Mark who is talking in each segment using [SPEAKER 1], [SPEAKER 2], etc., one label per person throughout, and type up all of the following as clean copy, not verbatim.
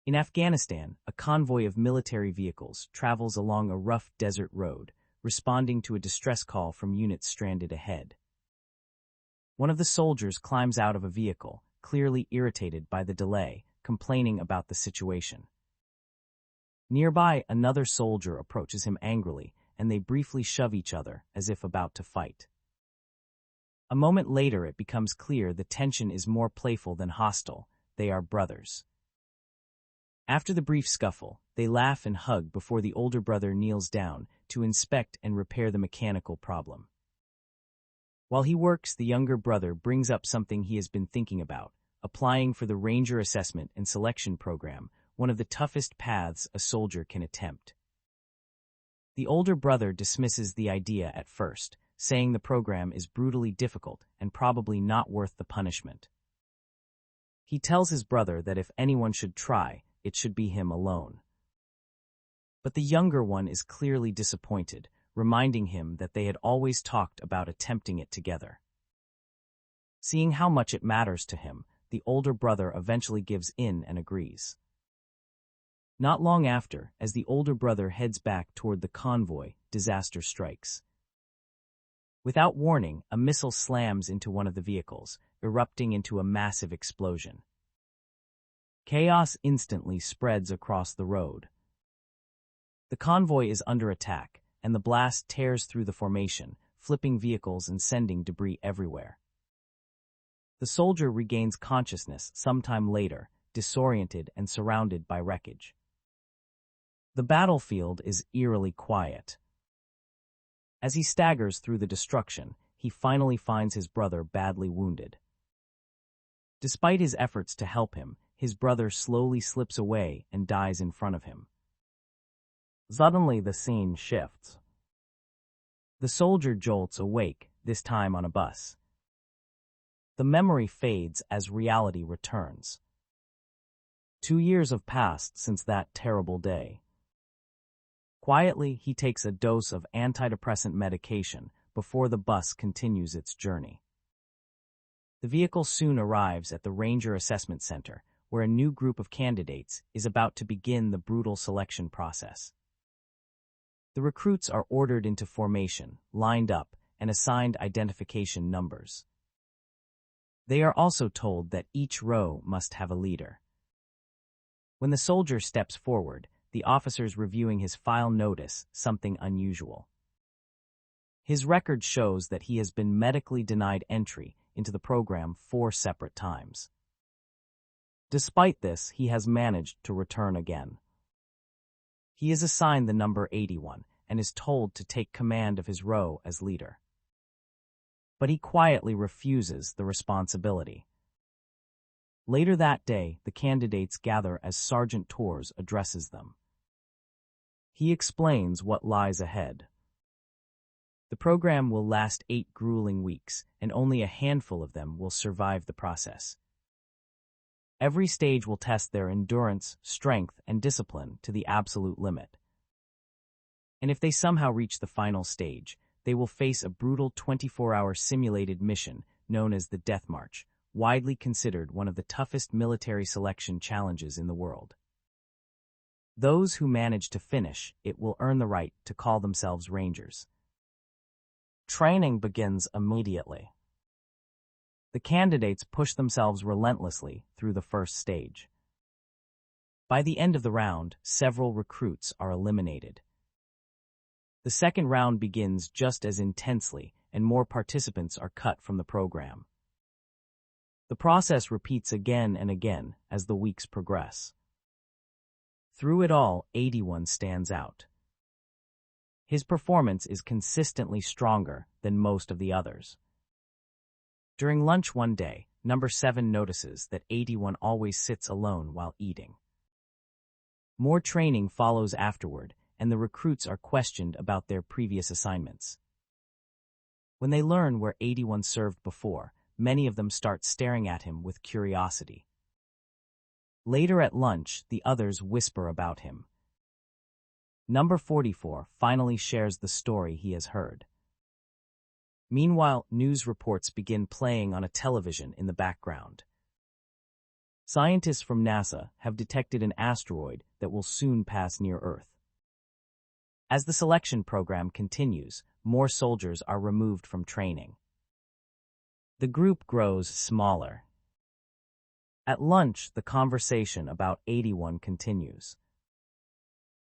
[SPEAKER 1] In Afghanistan, a convoy of military vehicles travels along a rough desert road, responding to a distress call from units stranded ahead. One of the soldiers climbs out of a vehicle, clearly irritated by the delay, complaining about the situation. Nearby, another soldier approaches him angrily, and they briefly shove each other as if about to fight. A moment later, it becomes clear the tension is more playful than hostile. They are brothers. After the brief scuffle, they laugh and hug before the older brother kneels down to inspect and repair the mechanical problem. While he works, the younger brother brings up something he has been thinking about: applying for the Ranger Assessment and Selection Program, one of the toughest paths a soldier can attempt. The older brother dismisses the idea at first, saying the program is brutally difficult and probably not worth the punishment. He tells his brother that if anyone should try, it should be him alone. But the younger one is clearly disappointed, reminding him that they had always talked about attempting it together. Seeing how much it matters to him, the older brother eventually gives in and agrees. Not long after, as the older brother heads back toward the convoy, disaster strikes. Without warning, a missile slams into one of the vehicles, erupting into a massive explosion. Chaos instantly spreads across the road. The convoy is under attack, and the blast tears through the formation, flipping vehicles and sending debris everywhere. The soldier regains consciousness sometime later, disoriented and surrounded by wreckage. The battlefield is eerily quiet. As he staggers through the destruction, he finally finds his brother badly wounded. Despite his efforts to help him, his brother slowly slips away and dies in front of him. Suddenly, the scene shifts. The soldier jolts awake, this time on a bus. The memory fades as reality returns. 2 years have passed since that terrible day. Quietly, he takes a dose of antidepressant medication before the bus continues its journey. The vehicle soon arrives at the Ranger Assessment Center, where a new group of candidates is about to begin the brutal selection process. The recruits are ordered into formation, lined up, and assigned identification numbers. They are also told that each row must have a leader. When the soldier steps forward, the officers reviewing his file notice something unusual. His record shows that he has been medically denied entry into the program 4 separate times. Despite this, he has managed to return again. He is assigned the number 81 and is told to take command of his row as leader. But he quietly refuses the responsibility. Later that day, the candidates gather as Sergeant Torres addresses them. He explains what lies ahead. The program will last 8 grueling weeks, and only a handful of them will survive the process. Every stage will test their endurance, strength, and discipline to the absolute limit. And if they somehow reach the final stage, they will face a brutal 24-hour simulated mission known as the Death March, widely considered one of the toughest military selection challenges in the world. Those who manage to finish it will earn the right to call themselves Rangers. Training begins immediately. The candidates push themselves relentlessly through the first stage. By the end of the round, several recruits are eliminated. The second round begins just as intensely, and more participants are cut from the program. The process repeats again and again as the weeks progress. Through it all, 81 stands out. His performance is consistently stronger than most of the others. During lunch one day, number 7 notices that 81 always sits alone while eating. More training follows afterward, and the recruits are questioned about their previous assignments. When they learn where 81 served before, many of them start staring at him with curiosity. Later at lunch, the others whisper about him. Number 44 finally shares the story he has heard. Meanwhile, news reports begin playing on a television in the background. Scientists from NASA have detected an asteroid that will soon pass near Earth. As the selection program continues, more soldiers are removed from training. The group grows smaller. At lunch, the conversation about 81 continues.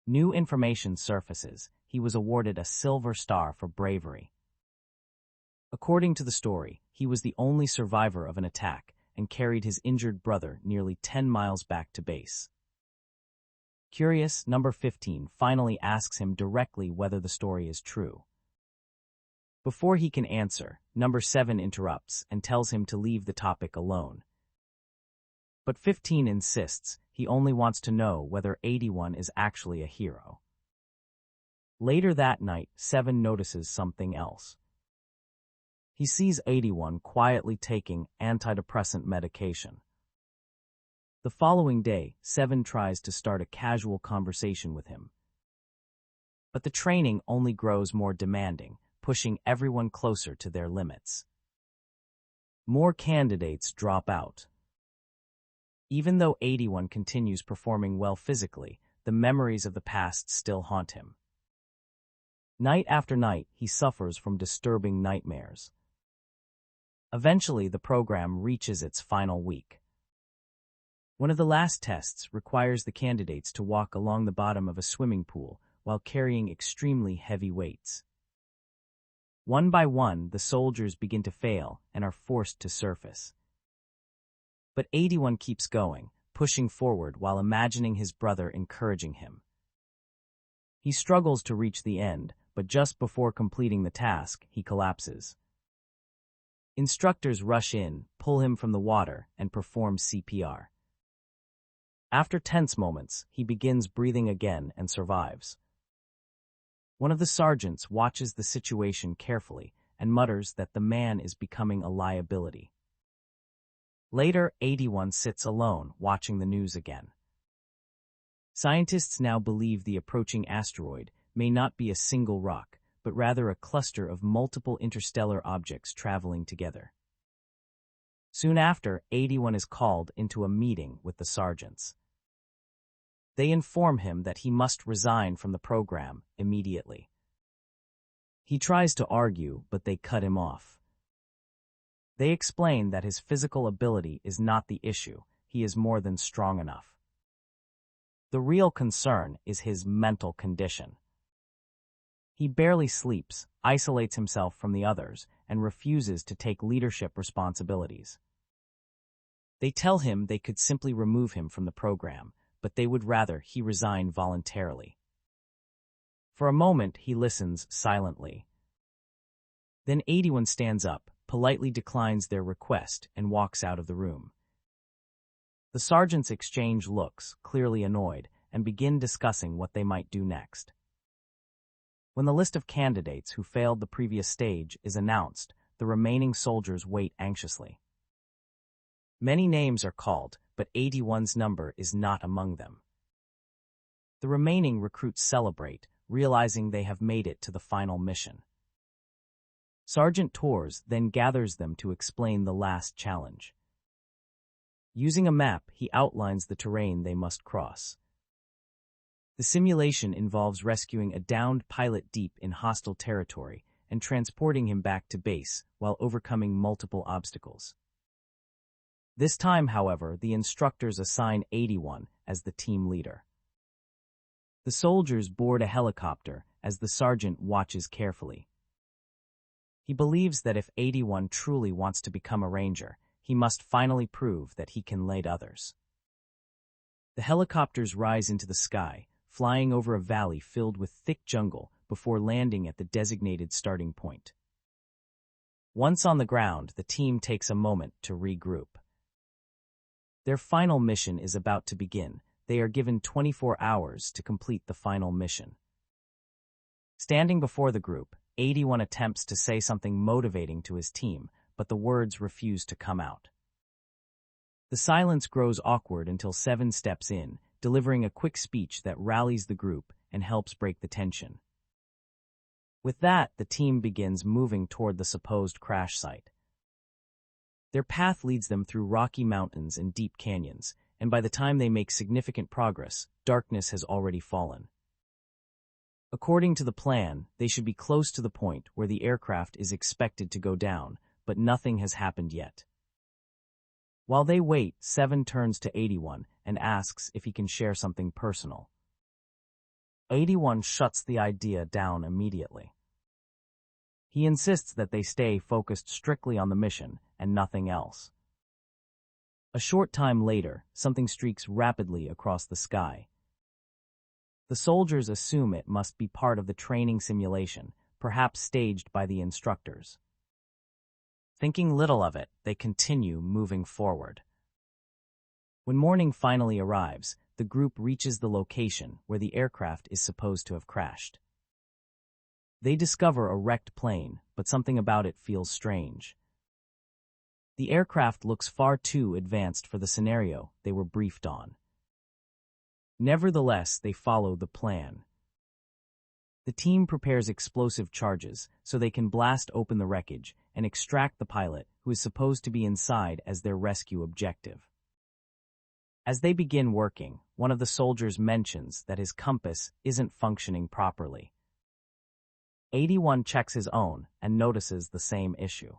[SPEAKER 1] New information surfaces. He was awarded a Silver Star for bravery. According to the story, he was the only survivor of an attack and carried his injured brother nearly 10 miles back to base. Curious, number 15 finally asks him directly whether the story is true. Before he can answer, number 7 interrupts and tells him to leave the topic alone. But 15 insists he only wants to know whether 81 is actually a hero. Later that night, 7 notices something else. He sees 81 quietly taking antidepressant medication. The following day, 7 tries to start a casual conversation with him. But the training only grows more demanding, pushing everyone closer to their limits. More candidates drop out. Even though 81 continues performing well physically, the memories of the past still haunt him. Night after night, he suffers from disturbing nightmares. Eventually, the program reaches its final week. One of the last tests requires the candidates to walk along the bottom of a swimming pool while carrying extremely heavy weights. One by one, the soldiers begin to fail and are forced to surface. But 81 keeps going, pushing forward while imagining his brother encouraging him. He struggles to reach the end, but just before completing the task, he collapses. Instructors rush in, pull him from the water, and perform CPR. After tense moments, he begins breathing again and survives. One of the sergeants watches the situation carefully and mutters that the man is becoming a liability. Later, 81 sits alone, watching the news again. Scientists now believe the approaching asteroid may not be a single rock, but rather a cluster of multiple interstellar objects traveling together. Soon after, 81 is called into a meeting with the sergeants. They inform him that he must resign from the program immediately. He tries to argue, but they cut him off. They explain that his physical ability is not the issue, he is more than strong enough. The real concern is his mental condition. He barely sleeps, isolates himself from the others, and refuses to take leadership responsibilities. They tell him they could simply remove him from the program, but they would rather he resign voluntarily. For a moment, he listens silently. Then 81 stands up, politely declines their request, and walks out of the room. The sergeants exchange looks, clearly annoyed, and begin discussing what they might do next. When the list of candidates who failed the previous stage is announced, the remaining soldiers wait anxiously. Many names are called, but 81's number is not among them. The remaining recruits celebrate, realizing they have made it to the final mission. Sergeant Torres then gathers them to explain the last challenge. Using a map, he outlines the terrain they must cross. The simulation involves rescuing a downed pilot deep in hostile territory and transporting him back to base while overcoming multiple obstacles. This time, however, the instructors assign 81 as the team leader. The soldiers board a helicopter as the sergeant watches carefully. He believes that if 81 truly wants to become a ranger, he must finally prove that he can lead others. The helicopters rise into the sky, flying over a valley filled with thick jungle before landing at the designated starting point. Once on the ground, the team takes a moment to regroup. Their final mission is about to begin. They are given 24 hours to complete the final mission. Standing before the group, 81 attempts to say something motivating to his team, but the words refuse to come out. The silence grows awkward until 7 steps in, delivering a quick speech that rallies the group and helps break the tension. With that, the team begins moving toward the supposed crash site. Their path leads them through rocky mountains and deep canyons, and by the time they make significant progress, darkness has already fallen. According to the plan, they should be close to the point where the aircraft is expected to go down, but nothing has happened yet. While they wait, Seven turns to 81 and asks if he can share something personal. 81 shuts the idea down immediately. He insists that they stay focused strictly on the mission and nothing else. A short time later, something streaks rapidly across the sky. The soldiers assume it must be part of the training simulation, perhaps staged by the instructors. Thinking little of it, they continue moving forward. When morning finally arrives, the group reaches the location where the aircraft is supposed to have crashed. They discover a wrecked plane, but something about it feels strange. The aircraft looks far too advanced for the scenario they were briefed on. Nevertheless, they follow the plan. The team prepares explosive charges so they can blast open the wreckage and extract the pilot, who is supposed to be inside as their rescue objective. As they begin working, one of the soldiers mentions that his compass isn't functioning properly. 81 checks his own and notices the same issue.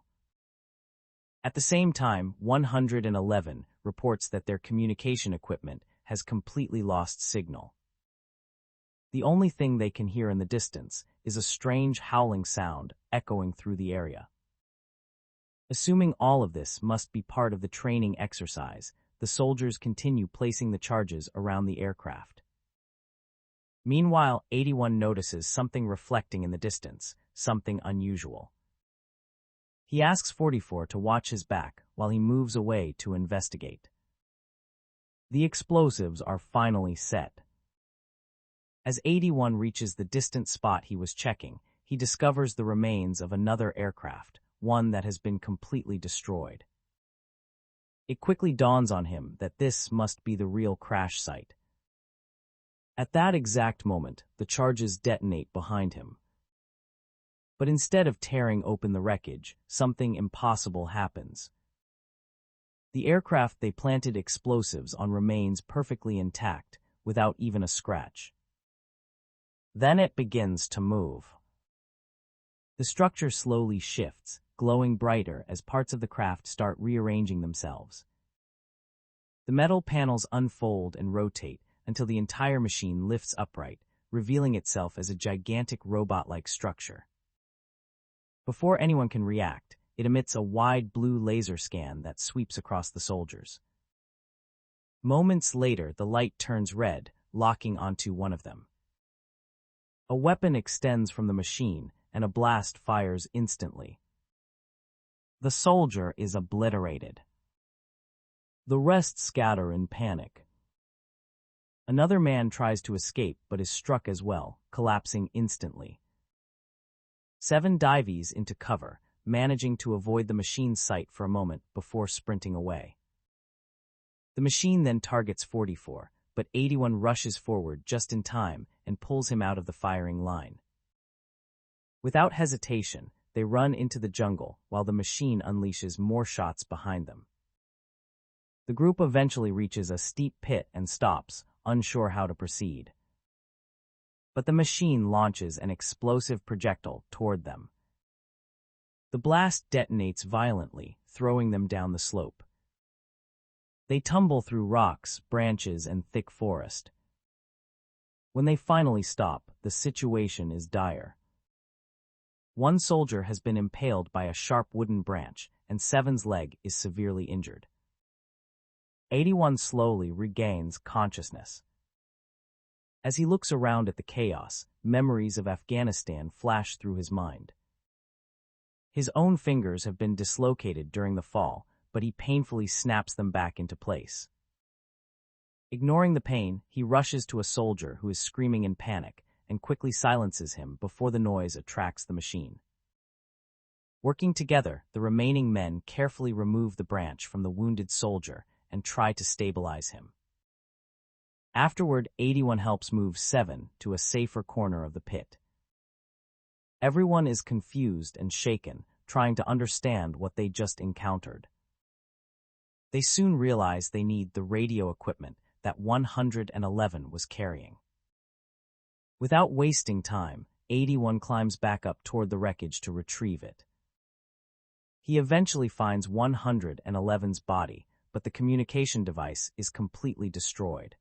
[SPEAKER 1] At the same time, 111 reports that their communication equipment has completely lost signal. The only thing they can hear in the distance is a strange howling sound echoing through the area. Assuming all of this must be part of the training exercise, the soldiers continue placing the charges around the aircraft. Meanwhile, 81 notices something reflecting in the distance, something unusual. He asks 44 to watch his back while he moves away to investigate. The explosives are finally set. As 81 reaches the distant spot he was checking, he discovers the remains of another aircraft, one that has been completely destroyed. It quickly dawns on him that this must be the real crash site. At that exact moment, the charges detonate behind him. But instead of tearing open the wreckage, something impossible happens. The aircraft they planted explosives on remains perfectly intact, without even a scratch. Then it begins to move. The structure slowly shifts, glowing brighter as parts of the craft start rearranging themselves. The metal panels unfold and rotate until the entire machine lifts upright, revealing itself as a gigantic robot-like structure. Before anyone can react, it emits a wide blue laser scan that sweeps across the soldiers. Moments later, the light turns red, locking onto one of them. A weapon extends from the machine, and a blast fires instantly. The soldier is obliterated. The rest scatter in panic. Another man tries to escape but is struck as well, collapsing instantly. 7 dives into cover, managing to avoid the machine's sight for a moment before sprinting away. The machine then targets 44, but 81 rushes forward just in time and pulls him out of the firing line. Without hesitation, they run into the jungle while the machine unleashes more shots behind them. The group eventually reaches a steep pit and stops, unsure how to proceed. But the machine launches an explosive projectile toward them. The blast detonates violently, throwing them down the slope. They tumble through rocks, branches, and thick forest. When they finally stop, the situation is dire. One soldier has been impaled by a sharp wooden branch, and 7's leg is severely injured. 81 slowly regains consciousness. As he looks around at the chaos, memories of Afghanistan flash through his mind. His own fingers have been dislocated during the fall, but he painfully snaps them back into place. Ignoring the pain, he rushes to a soldier who is screaming in panic and quickly silences him before the noise attracts the machine. Working together, the remaining men carefully remove the branch from the wounded soldier and try to stabilize him. Afterward, 81 helps move 7 to a safer corner of the pit. Everyone is confused and shaken, trying to understand what they just encountered. They soon realize they need the radio equipment that 111 was carrying. Without wasting time, 81 climbs back up toward the wreckage to retrieve it. He eventually finds 111's body, but the communication device is completely destroyed.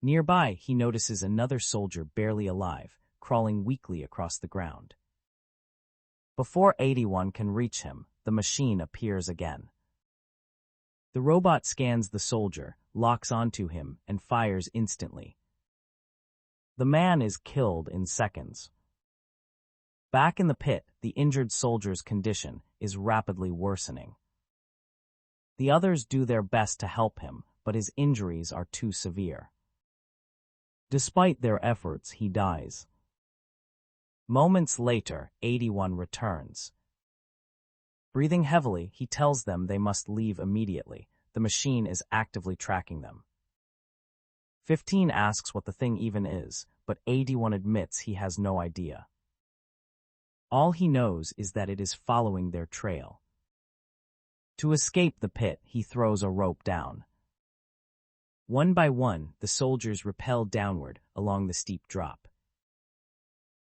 [SPEAKER 1] Nearby, he notices another soldier barely alive, crawling weakly across the ground. Before 81 can reach him, the machine appears again. The robot scans the soldier, locks onto him, and fires instantly. The man is killed in seconds. Back in the pit, the injured soldier's condition is rapidly worsening. The others do their best to help him, but his injuries are too severe. Despite their efforts, he dies. Moments later, 81 returns. Breathing heavily, he tells them they must leave immediately. The machine is actively tracking them. 15 asks what the thing even is, but 81 admits he has no idea. All he knows is that it is following their trail. To escape the pit, he throws a rope down. One by one, the soldiers rappel downward along the steep drop.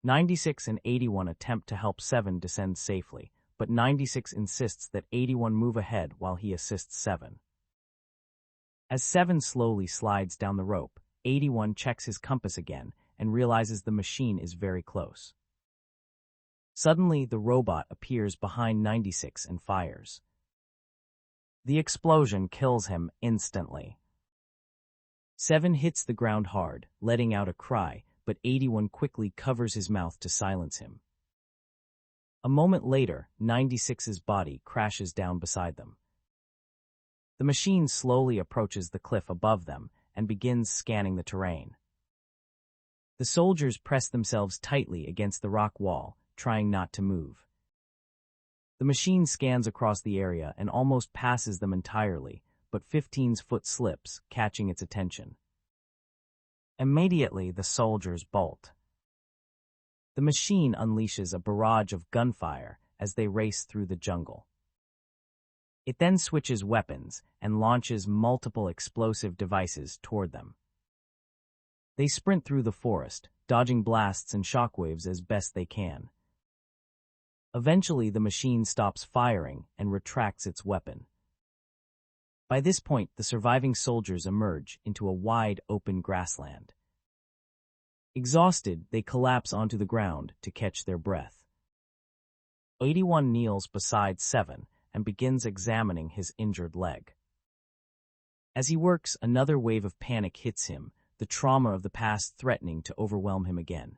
[SPEAKER 1] 96 and 81 attempt to help 7 descend safely, but 96 insists that 81 move ahead while he assists 7. As 7 slowly slides down the rope, 81 checks his compass again and realizes the machine is very close. Suddenly, the robot appears behind 96 and fires. The explosion kills him instantly. 7 hits the ground hard, letting out a cry, but 81 quickly covers his mouth to silence him. A moment later, 96's body crashes down beside them. The machine slowly approaches the cliff above them and begins scanning the terrain. The soldiers press themselves tightly against the rock wall, trying not to move. The machine scans across the area and almost passes them entirely, but 15's foot slips, catching its attention. Immediately, the soldiers bolt. The machine unleashes a barrage of gunfire as they race through the jungle. It then switches weapons and launches multiple explosive devices toward them. They sprint through the forest, dodging blasts and shockwaves as best they can. Eventually, the machine stops firing and retracts its weapon. By this point, the surviving soldiers emerge into a wide, open grassland. Exhausted, they collapse onto the ground to catch their breath. 81 kneels beside 7 and begins examining his injured leg. As he works, another wave of panic hits him, the trauma of the past threatening to overwhelm him again.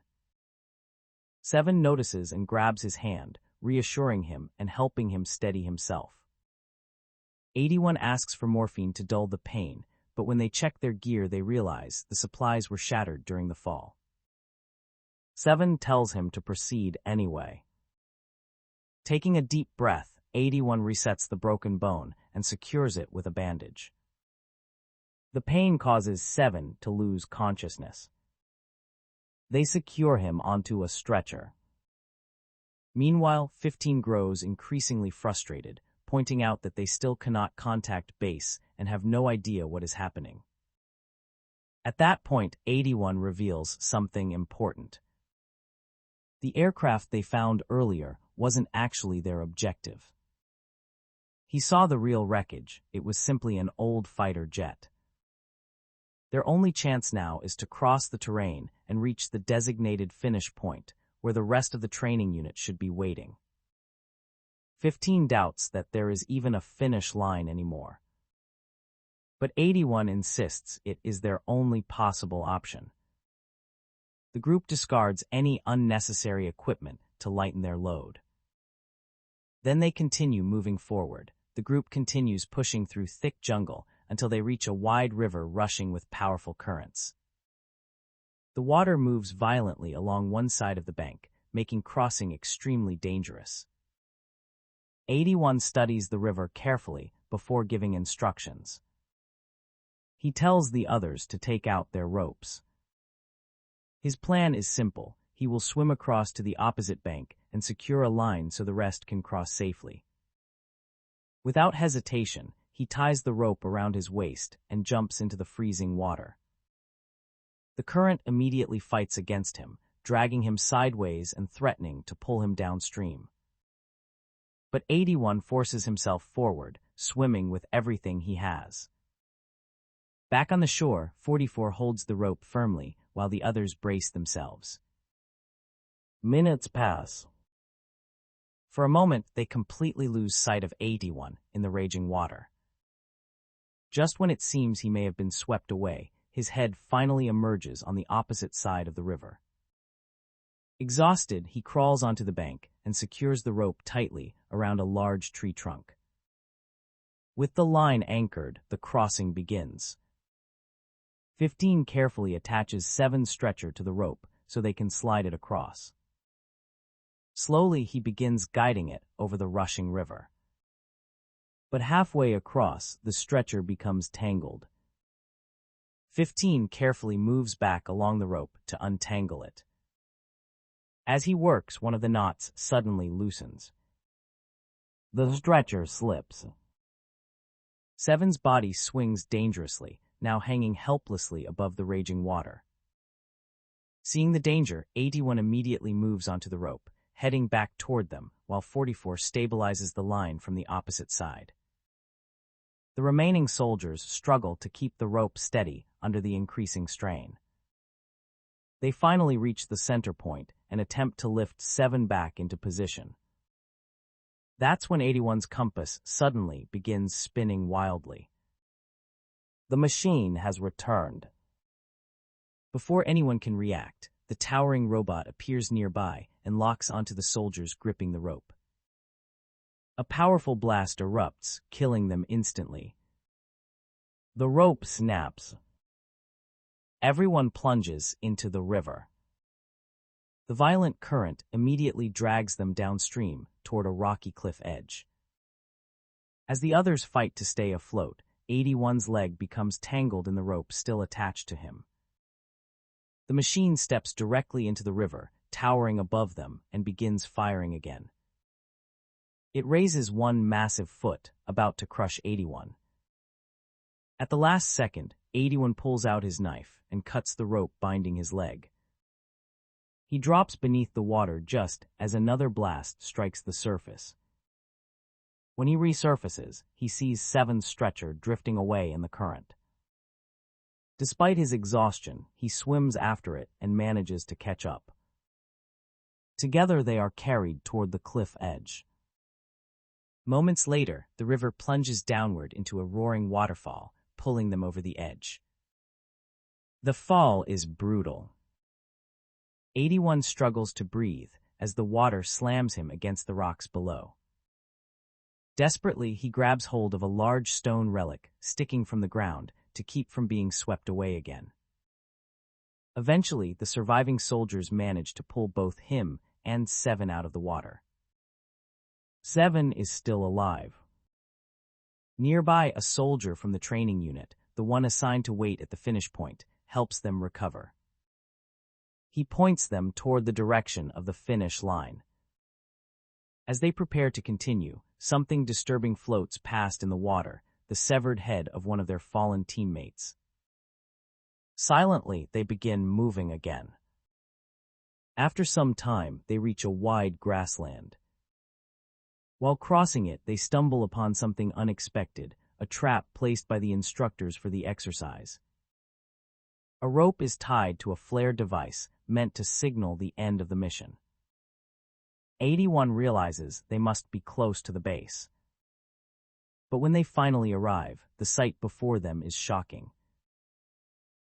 [SPEAKER 1] 7 notices and grabs his hand, reassuring him and helping him steady himself. 81 asks for morphine to dull the pain, but when they check their gear they realize the supplies were shattered during the fall. 7 tells him to proceed anyway. Taking a deep breath, 81 resets the broken bone and secures it with a bandage. The pain causes 7 to lose consciousness. They secure him onto a stretcher. Meanwhile, 15 grows increasingly frustrated, pointing out that they still cannot contact base and have no idea what is happening. At that point, 81 reveals something important. The aircraft they found earlier wasn't actually their objective. He saw the real wreckage. It was simply an old fighter jet. Their only chance now is to cross the terrain and reach the designated finish point, where the rest of the training unit should be waiting. 15 doubts that there is even a finish line anymore. But 81 insists it is their only possible option. The group discards any unnecessary equipment to lighten their load. Then they continue moving forward. The group continues pushing through thick jungle until they reach a wide river rushing with powerful currents. The water moves violently along one side of the bank, making crossing extremely dangerous. 81 studies the river carefully before giving instructions. He tells the others to take out their ropes. His plan is simple. He will swim across to the opposite bank and secure a line so the rest can cross safely. Without hesitation, he ties the rope around his waist and jumps into the freezing water. The current immediately fights against him, dragging him sideways and threatening to pull him downstream. But 81 forces himself forward, swimming with everything he has. Back on the shore, 44 holds the rope firmly while the others brace themselves. Minutes pass. For a moment, they completely lose sight of 81 in the raging water. Just when it seems he may have been swept away, his head finally emerges on the opposite side of the river. Exhausted, he crawls onto the bank and secures the rope tightly around a large tree trunk. With the line anchored, the crossing begins. 15 carefully attaches 7's stretcher to the rope so they can slide it across. Slowly, he begins guiding it over the rushing river. But halfway across, the stretcher becomes tangled. 15 carefully moves back along the rope to untangle it. As he works, one of the knots suddenly loosens. The stretcher slips. 7's body swings dangerously, now hanging helplessly above the raging water. Seeing the danger, 81 immediately moves onto the rope, heading back toward them, while 44 stabilizes the line from the opposite side. The remaining soldiers struggle to keep the rope steady under the increasing strain. They finally reach the center point and attempt to lift 7 back into position. That's when 81's compass suddenly begins spinning wildly. The machine has returned. Before anyone can react, the towering robot appears nearby and locks onto the soldiers gripping the rope. A powerful blast erupts, killing them instantly. The rope snaps. Everyone plunges into the river. The violent current immediately drags them downstream toward a rocky cliff edge. As the others fight to stay afloat, 81's leg becomes tangled in the rope still attached to him. The machine steps directly into the river, towering above them, and begins firing again. It raises one massive foot, about to crush 81. At the last second, 81 pulls out his knife and cuts the rope binding his leg. He drops beneath the water just as another blast strikes the surface. When he resurfaces, he sees 7's stretcher drifting away in the current. Despite his exhaustion, he swims after it and manages to catch up. Together they are carried toward the cliff edge. Moments later, the river plunges downward into a roaring waterfall, pulling them over the edge. The fall is brutal. 81 struggles to breathe as the water slams him against the rocks below. Desperately, he grabs hold of a large stone relic sticking from the ground to keep from being swept away again. Eventually, the surviving soldiers manage to pull both him and 7 out of the water. 7 is still alive. Nearby, a soldier from the training unit, the one assigned to wait at the finish point, helps them recover. He points them toward the direction of the finish line. As they prepare to continue, something disturbing floats past in the water, the severed head of one of their fallen teammates. Silently, they begin moving again. After some time, they reach a wide grassland. While crossing it, they stumble upon something unexpected, a trap placed by the instructors for the exercise. A rope is tied to a flare device meant to signal the end of the mission. 81 realizes they must be close to the base. But when they finally arrive, the sight before them is shocking.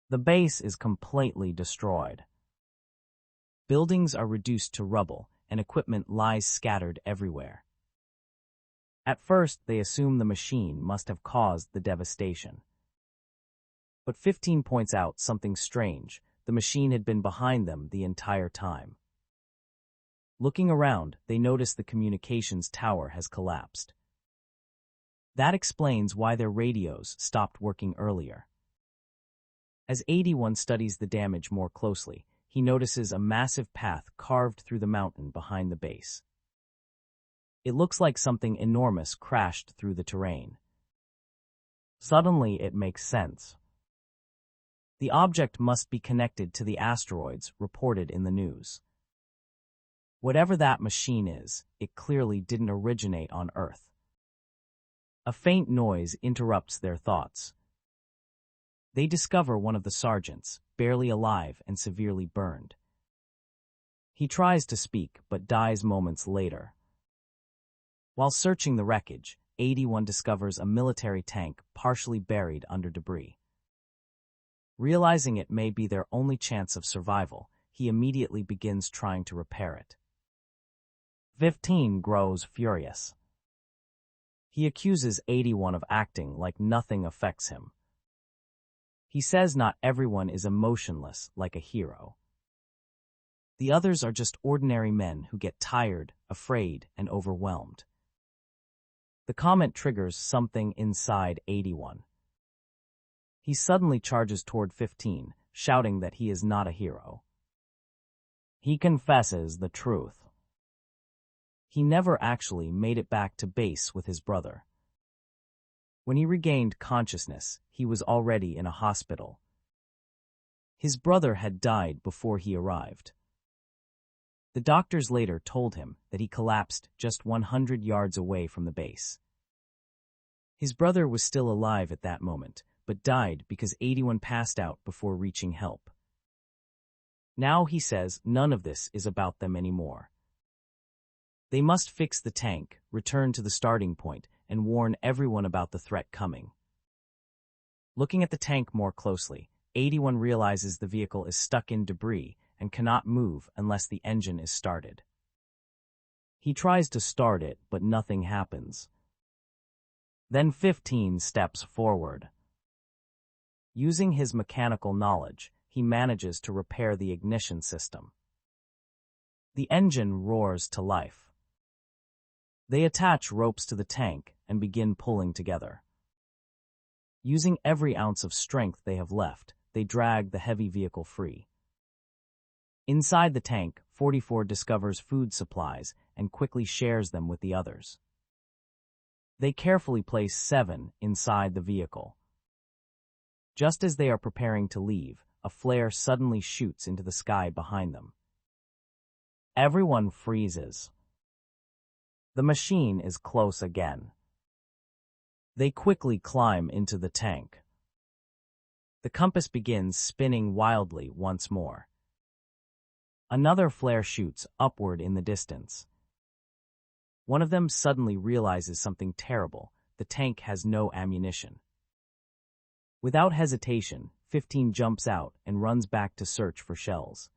[SPEAKER 1] The base is completely destroyed. Buildings are reduced to rubble, and equipment lies scattered everywhere. At first, they assume the machine must have caused the devastation. But 15 points out something strange. The machine had been behind them the entire time. Looking around, they notice the communications tower has collapsed. That explains why their radios stopped working earlier. As 81 studies the damage more closely, he notices a massive path carved through the mountain behind the base. It looks like something enormous crashed through the terrain. Suddenly it makes sense. The object must be connected to the asteroids reported in the news. Whatever that machine is, it clearly didn't originate on Earth. A faint noise interrupts their thoughts. They discover one of the sergeants, barely alive and severely burned. He tries to speak, but dies moments later. While searching the wreckage, 81 discovers a military tank partially buried under debris. Realizing it may be their only chance of survival, he immediately begins trying to repair it. 15 grows furious. He accuses 81 of acting like nothing affects him. He says not everyone is emotionless like a hero. The others are just ordinary men who get tired, afraid, and overwhelmed. The comment triggers something inside 81. He suddenly charges toward 15, shouting that he is not a hero. He confesses the truth. He never actually made it back to base with his brother. When he regained consciousness, he was already in a hospital. His brother had died before he arrived. The doctors later told him that he collapsed just 100 yards away from the base. His brother was still alive at that moment, but died because 81 passed out before reaching help. Now he says none of this is about them anymore. They must fix the tank, return to the starting point, and warn everyone about the threat coming. Looking at the tank more closely, 81 realizes the vehicle is stuck in debris and cannot move unless the engine is started. He tries to start it, but nothing happens. Then 15 steps forward. Using his mechanical knowledge, he manages to repair the ignition system. The engine roars to life. They attach ropes to the tank and begin pulling together. Using every ounce of strength they have left, they drag the heavy vehicle free. Inside the tank, 44 discovers food supplies and quickly shares them with the others. They carefully place 7 inside the vehicle. Just as they are preparing to leave, a flare suddenly shoots into the sky behind them. Everyone freezes. The machine is close again. They quickly climb into the tank. The compass begins spinning wildly once more. Another flare shoots upward in the distance. One of them suddenly realizes something terrible. The tank has no ammunition. Without hesitation, 15 jumps out and runs back to search for shells.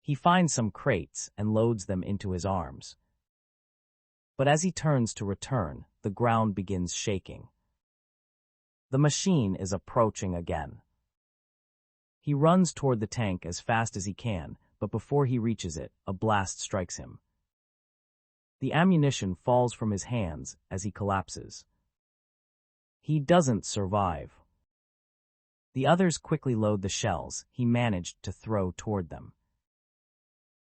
[SPEAKER 1] He finds some crates and loads them into his arms. But as he turns to return, the ground begins shaking. The machine is approaching again. He runs toward the tank as fast as he can, but before he reaches it, a blast strikes him. The ammunition falls from his hands as he collapses. He doesn't survive. The others quickly load the shells he managed to throw toward them.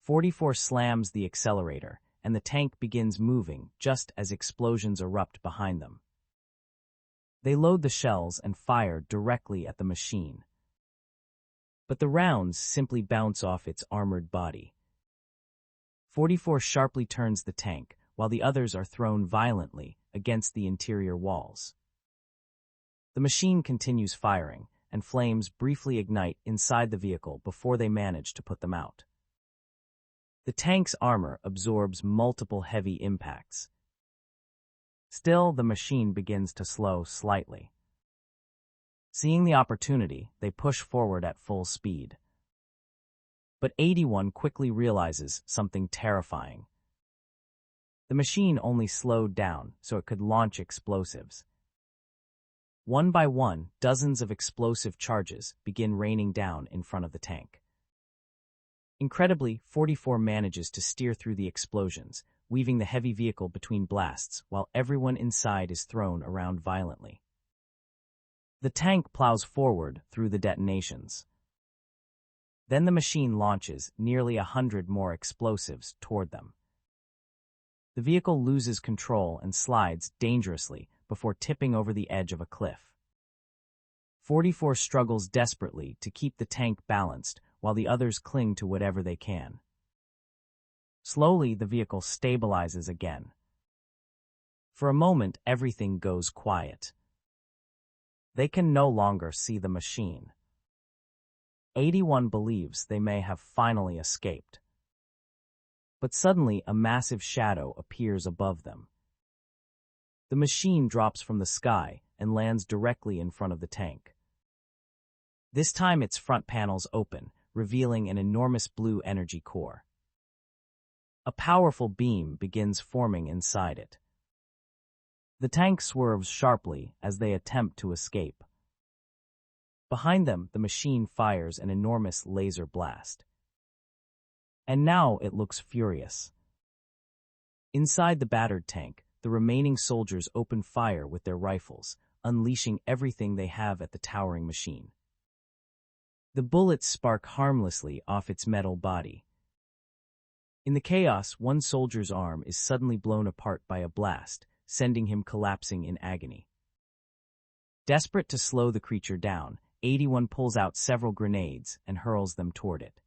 [SPEAKER 1] 44 slams the accelerator, and the tank begins moving just as explosions erupt behind them. They load the shells and fire directly at the machine. But the rounds simply bounce off its armored body. 44 sharply turns the tank, while the others are thrown violently against the interior walls. The machine continues firing, and flames briefly ignite inside the vehicle before they manage to put them out. The tank's armor absorbs multiple heavy impacts. Still, the machine begins to slow slightly. Seeing the opportunity, they push forward at full speed. But 81 quickly realizes something terrifying. The machine only slowed down so it could launch explosives. One by one, dozens of explosive charges begin raining down in front of the tank. Incredibly, 44 manages to steer through the explosions, weaving the heavy vehicle between blasts while everyone inside is thrown around violently. The tank plows forward through the detonations. Then the machine launches nearly 100 more explosives toward them. The vehicle loses control and slides dangerously before tipping over the edge of a cliff. 44 struggles desperately to keep the tank balanced while the others cling to whatever they can. Slowly, the vehicle stabilizes again. For a moment, everything goes quiet. They can no longer see the machine. 81 believes they may have finally escaped. But suddenly, a massive shadow appears above them. The machine drops from the sky and lands directly in front of the tank. This time its front panels open, revealing an enormous blue energy core. A powerful beam begins forming inside it. The tank swerves sharply as they attempt to escape. Behind them, the machine fires an enormous laser blast. And now it looks furious. Inside the battered tank, the remaining soldiers open fire with their rifles, unleashing everything they have at the towering machine. The bullets spark harmlessly off its metal body. In the chaos, one soldier's arm is suddenly blown apart by a blast, sending him collapsing in agony. Desperate to slow the creature down, 81 pulls out several grenades and hurls them toward it.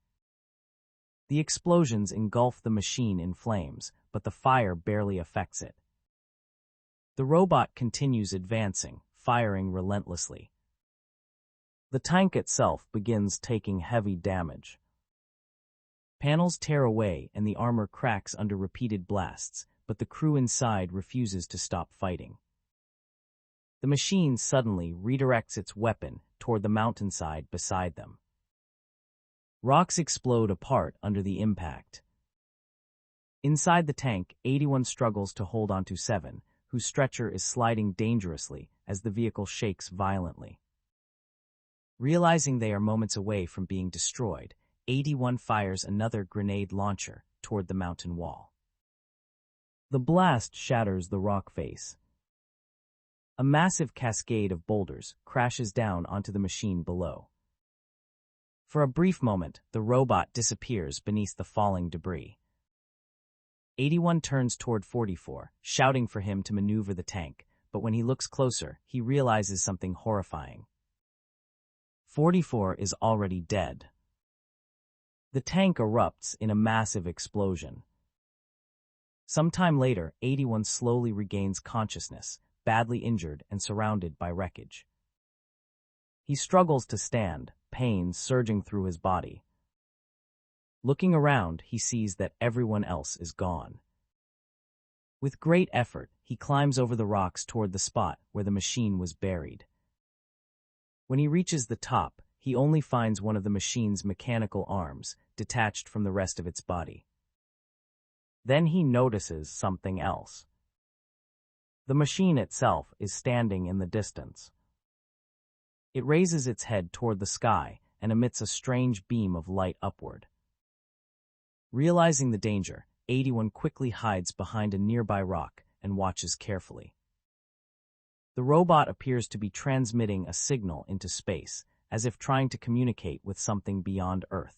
[SPEAKER 1] The explosions engulf the machine in flames, but the fire barely affects it. The robot continues advancing, firing relentlessly. The tank itself begins taking heavy damage. Panels tear away and the armor cracks under repeated blasts, but the crew inside refuses to stop fighting. The machine suddenly redirects its weapon toward the mountainside beside them. Rocks explode apart under the impact. Inside the tank, 81 struggles to hold onto 7, whose stretcher is sliding dangerously as the vehicle shakes violently. Realizing they are moments away from being destroyed, 81 fires another grenade launcher toward the mountain wall. The blast shatters the rock face. A massive cascade of boulders crashes down onto the machine below. For a brief moment, the robot disappears beneath the falling debris. 81 turns toward 44, shouting for him to maneuver the tank, but when he looks closer, he realizes something horrifying. 44 is already dead. The tank erupts in a massive explosion. Sometime later, 81 slowly regains consciousness, badly injured and surrounded by wreckage. He struggles to stand, pain surging through his body. Looking around, he sees that everyone else is gone. With great effort, he climbs over the rocks toward the spot where the machine was buried. When he reaches the top, he only finds one of the machine's mechanical arms, detached from the rest of its body. Then he notices something else. The machine itself is standing in the distance. It raises its head toward the sky and emits a strange beam of light upward. Realizing the danger, 81 quickly hides behind a nearby rock and watches carefully. The robot appears to be transmitting a signal into space, as if trying to communicate with something beyond Earth.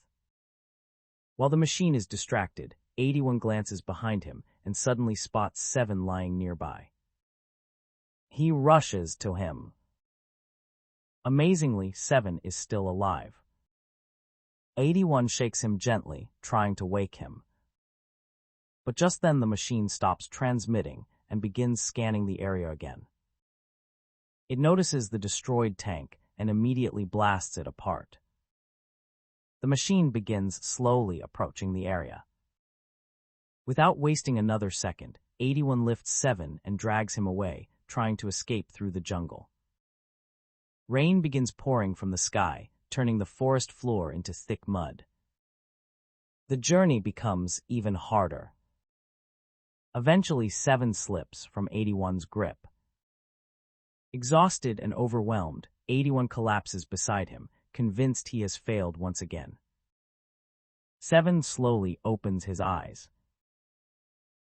[SPEAKER 1] While the machine is distracted, 81 glances behind him and suddenly spots 7 lying nearby. He rushes to him. Amazingly, 7 is still alive. 81 shakes him gently, trying to wake him. But just then the machine stops transmitting and begins scanning the area again. It notices the destroyed tank and immediately blasts it apart. The machine begins slowly approaching the area. Without wasting another second, 81 lifts 7 and drags him away, trying to escape through the jungle. Rain begins pouring from the sky, turning the forest floor into thick mud. The journey becomes even harder. Eventually, 7 slips from 81's grip. Exhausted and overwhelmed, 81 collapses beside him, convinced he has failed once again. 7 slowly opens his eyes.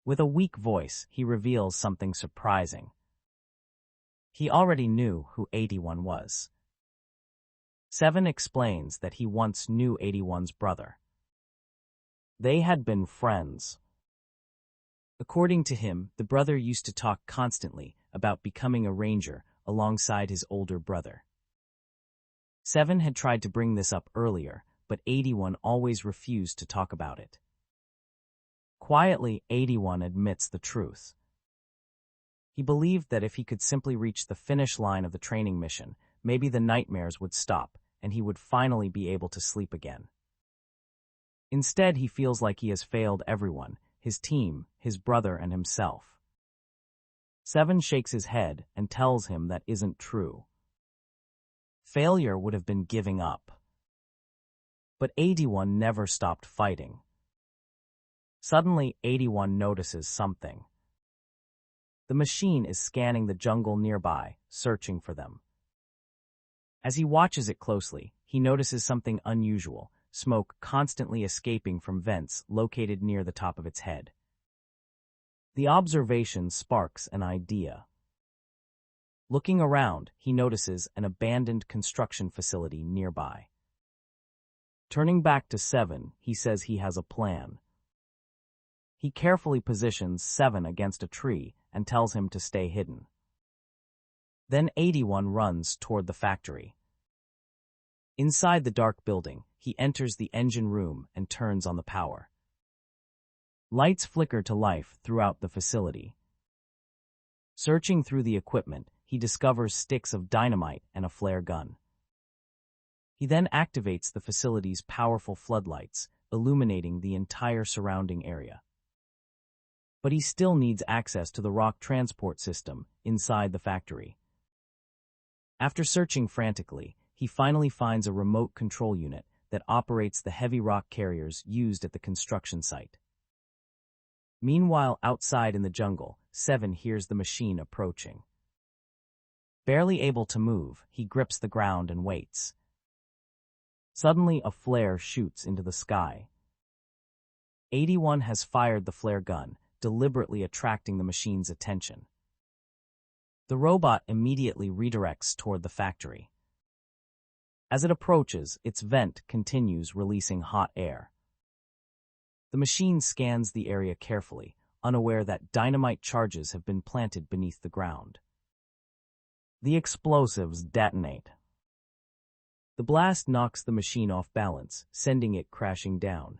[SPEAKER 1] With a weak voice, he reveals something surprising. He already knew who 81 was. 7 explains that he once knew 81's brother. They had been friends. According to him, the brother used to talk constantly about becoming a ranger alongside his older brother. 7 had tried to bring this up earlier, but 81 always refused to talk about it. Quietly, 81 admits the truth. He believed that if he could simply reach the finish line of the training mission, maybe the nightmares would stop, and he would finally be able to sleep again. Instead, he feels like he has failed everyone, his team, his brother, and himself. 7 shakes his head and tells him that isn't true. Failure would have been giving up. But 81 never stopped fighting. Suddenly, 81 notices something. The machine is scanning the jungle nearby, searching for them. As he watches it closely, he notices something unusual, smoke constantly escaping from vents located near the top of its head. The observation sparks an idea. Looking around, he notices an abandoned construction facility nearby. Turning back to 7, he says he has a plan. He carefully positions 7 against a tree and tells him to stay hidden. Then 81 runs toward the factory. Inside the dark building, he enters the engine room and turns on the power. Lights flicker to life throughout the facility. Searching through the equipment, he discovers sticks of dynamite and a flare gun. He then activates the facility's powerful floodlights, illuminating the entire surrounding area. But he still needs access to the rock transport system inside the factory. After searching frantically, he finally finds a remote control unit that operates the heavy rock carriers used at the construction site. Meanwhile, outside in the jungle, 7 hears the machine approaching. Barely able to move, he grips the ground and waits. Suddenly, a flare shoots into the sky. 81 has fired the flare gun, deliberately attracting the machine's attention. The robot immediately redirects toward the factory. As it approaches, its vent continues releasing hot air. The machine scans the area carefully, unaware that dynamite charges have been planted beneath the ground. The explosives detonate. The blast knocks the machine off balance, sending it crashing down.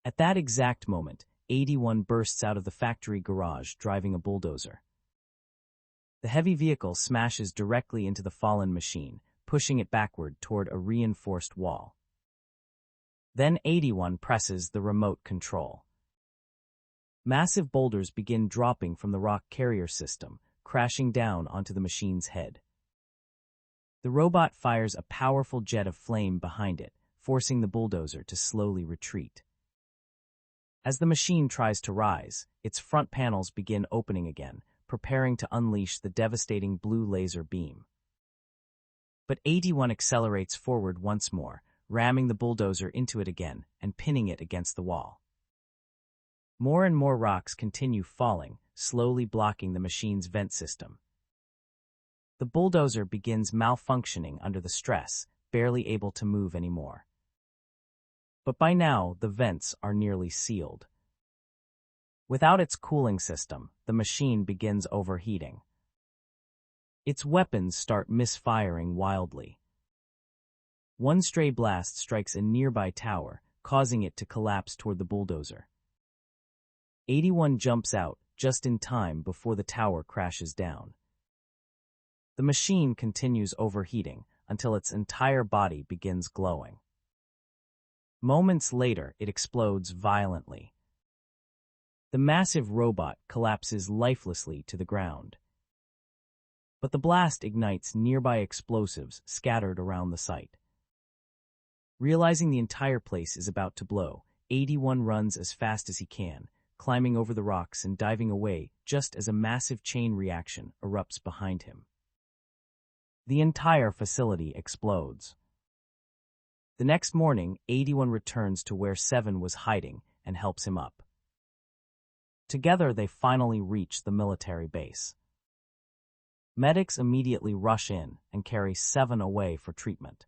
[SPEAKER 1] At that exact moment, 81 bursts out of the factory garage driving a bulldozer. The heavy vehicle smashes directly into the fallen machine, pushing it backward toward a reinforced wall. Then 81 presses the remote control. Massive boulders begin dropping from the rock carrier system, crashing down onto the machine's head. The robot fires a powerful jet of flame behind it, forcing the bulldozer to slowly retreat. As the machine tries to rise, its front panels begin opening again, preparing to unleash the devastating blue laser beam. But 81 accelerates forward once more, ramming the bulldozer into it again and pinning it against the wall. More and more rocks continue falling, slowly blocking the machine's vent system. The bulldozer begins malfunctioning under the stress, barely able to move anymore. But by now, the vents are nearly sealed. Without its cooling system, the machine begins overheating. Its weapons start misfiring wildly. One stray blast strikes a nearby tower, causing it to collapse toward the bulldozer. 81 jumps out just in time before the tower crashes down. The machine continues overheating until its entire body begins glowing. Moments later, it explodes violently. The massive robot collapses lifelessly to the ground. But the blast ignites nearby explosives scattered around the site. Realizing the entire place is about to blow, 81 runs as fast as he can, climbing over the rocks and diving away just as a massive chain reaction erupts behind him. The entire facility explodes. The next morning, 81 returns to where 7 was hiding and helps him up. Together, they finally reach the military base. Medics immediately rush in and carry 7 away for treatment.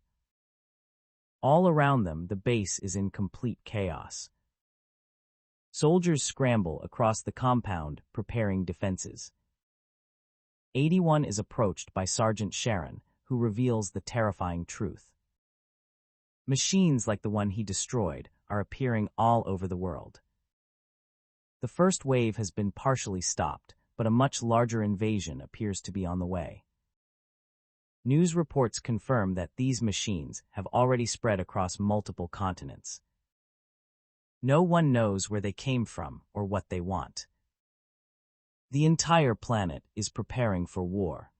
[SPEAKER 1] All around them, the base is in complete chaos. Soldiers scramble across the compound, preparing defenses. 81 is approached by Sergeant Sharon, who reveals the terrifying truth. Machines like the one he destroyed are appearing all over the world. The first wave has been partially stopped, but a much larger invasion appears to be on the way. News reports confirm that these machines have already spread across multiple continents. No one knows where they came from or what they want. The entire planet is preparing for war.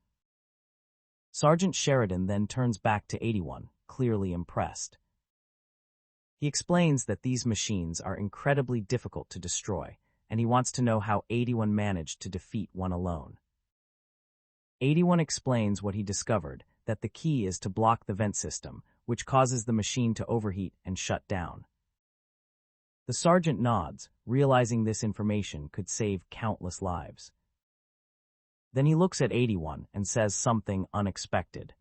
[SPEAKER 1] Sergeant Sheridan then turns back to 81, clearly impressed. He explains that these machines are incredibly difficult to destroy, and he wants to know how 81 managed to defeat one alone. 81 explains what he discovered, that the key is to block the vent system, which causes the machine to overheat and shut down. The sergeant nods, realizing this information could save countless lives. Then he looks at 81 and says something unexpected.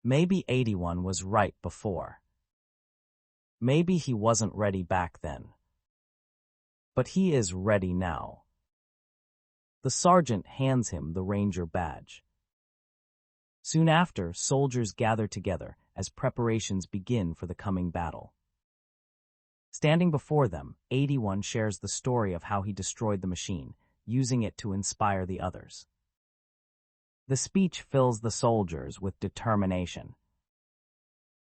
[SPEAKER 1] Maybe 81 was right before. Maybe he wasn't ready back then. But he is ready now. The sergeant hands him the ranger badge. Soon after, soldiers gather together as preparations begin for the coming battle. Standing before them, 81 shares the story of how he destroyed the machine, using it to inspire the others. The speech fills the soldiers with determination.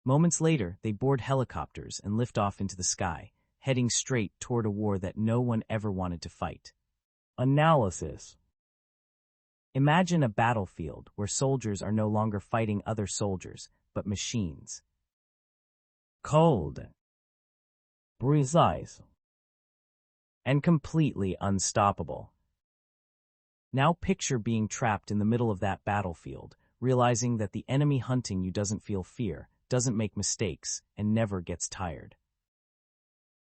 [SPEAKER 1] Moments later, they board helicopters and lift off into the sky, heading straight toward a war that no one ever wanted to fight. Analysis. Imagine a battlefield where soldiers are no longer fighting other soldiers, but machines. Cold, precise, and completely unstoppable. Now picture being trapped in the middle of that battlefield, realizing that the enemy hunting you doesn't feel fear, doesn't make mistakes, and never gets tired.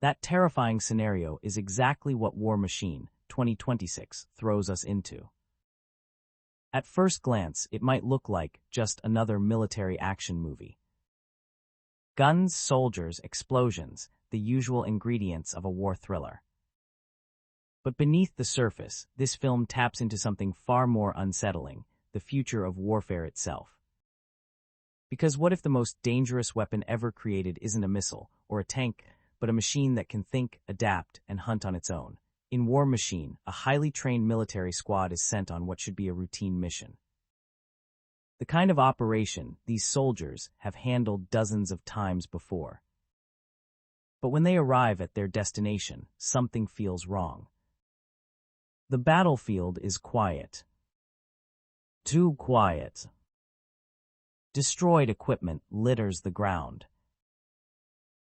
[SPEAKER 1] That terrifying scenario is exactly what War Machine 2026 throws us into. At first glance, it might look like just another military action movie. Guns, soldiers, explosions, the usual ingredients of a war thriller. But beneath the surface, this film taps into something far more unsettling, the future of warfare itself. Because what if the most dangerous weapon ever created isn't a missile or a tank, but a machine that can think, adapt, and hunt on its own? In War Machine, a highly trained military squad is sent on what should be a routine mission. The kind of operation these soldiers have handled dozens of times before. But when they arrive at their destination, something feels wrong. The battlefield is quiet. Too quiet. Destroyed equipment litters the ground.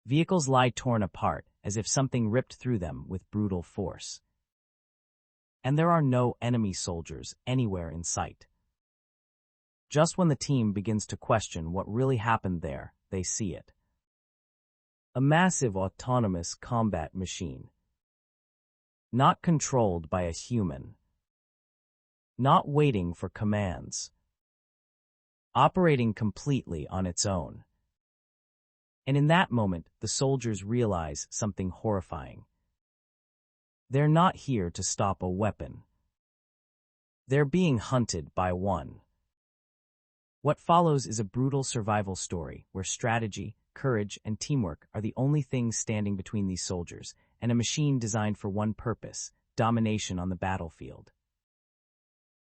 [SPEAKER 1] Vehicles lie torn apart, as if something ripped through them with brutal force. And there are no enemy soldiers anywhere in sight. Just when the team begins to question what really happened there, they see it. A massive autonomous combat machine. Not controlled by a human. Not waiting for commands. Operating completely on its own. And in that moment, the soldiers realize something horrifying. They're not here to stop a weapon. They're being hunted by one. What follows is a brutal survival story where strategy, courage, and teamwork are the only things standing between these soldiers, and a machine designed for one purpose, domination on the battlefield.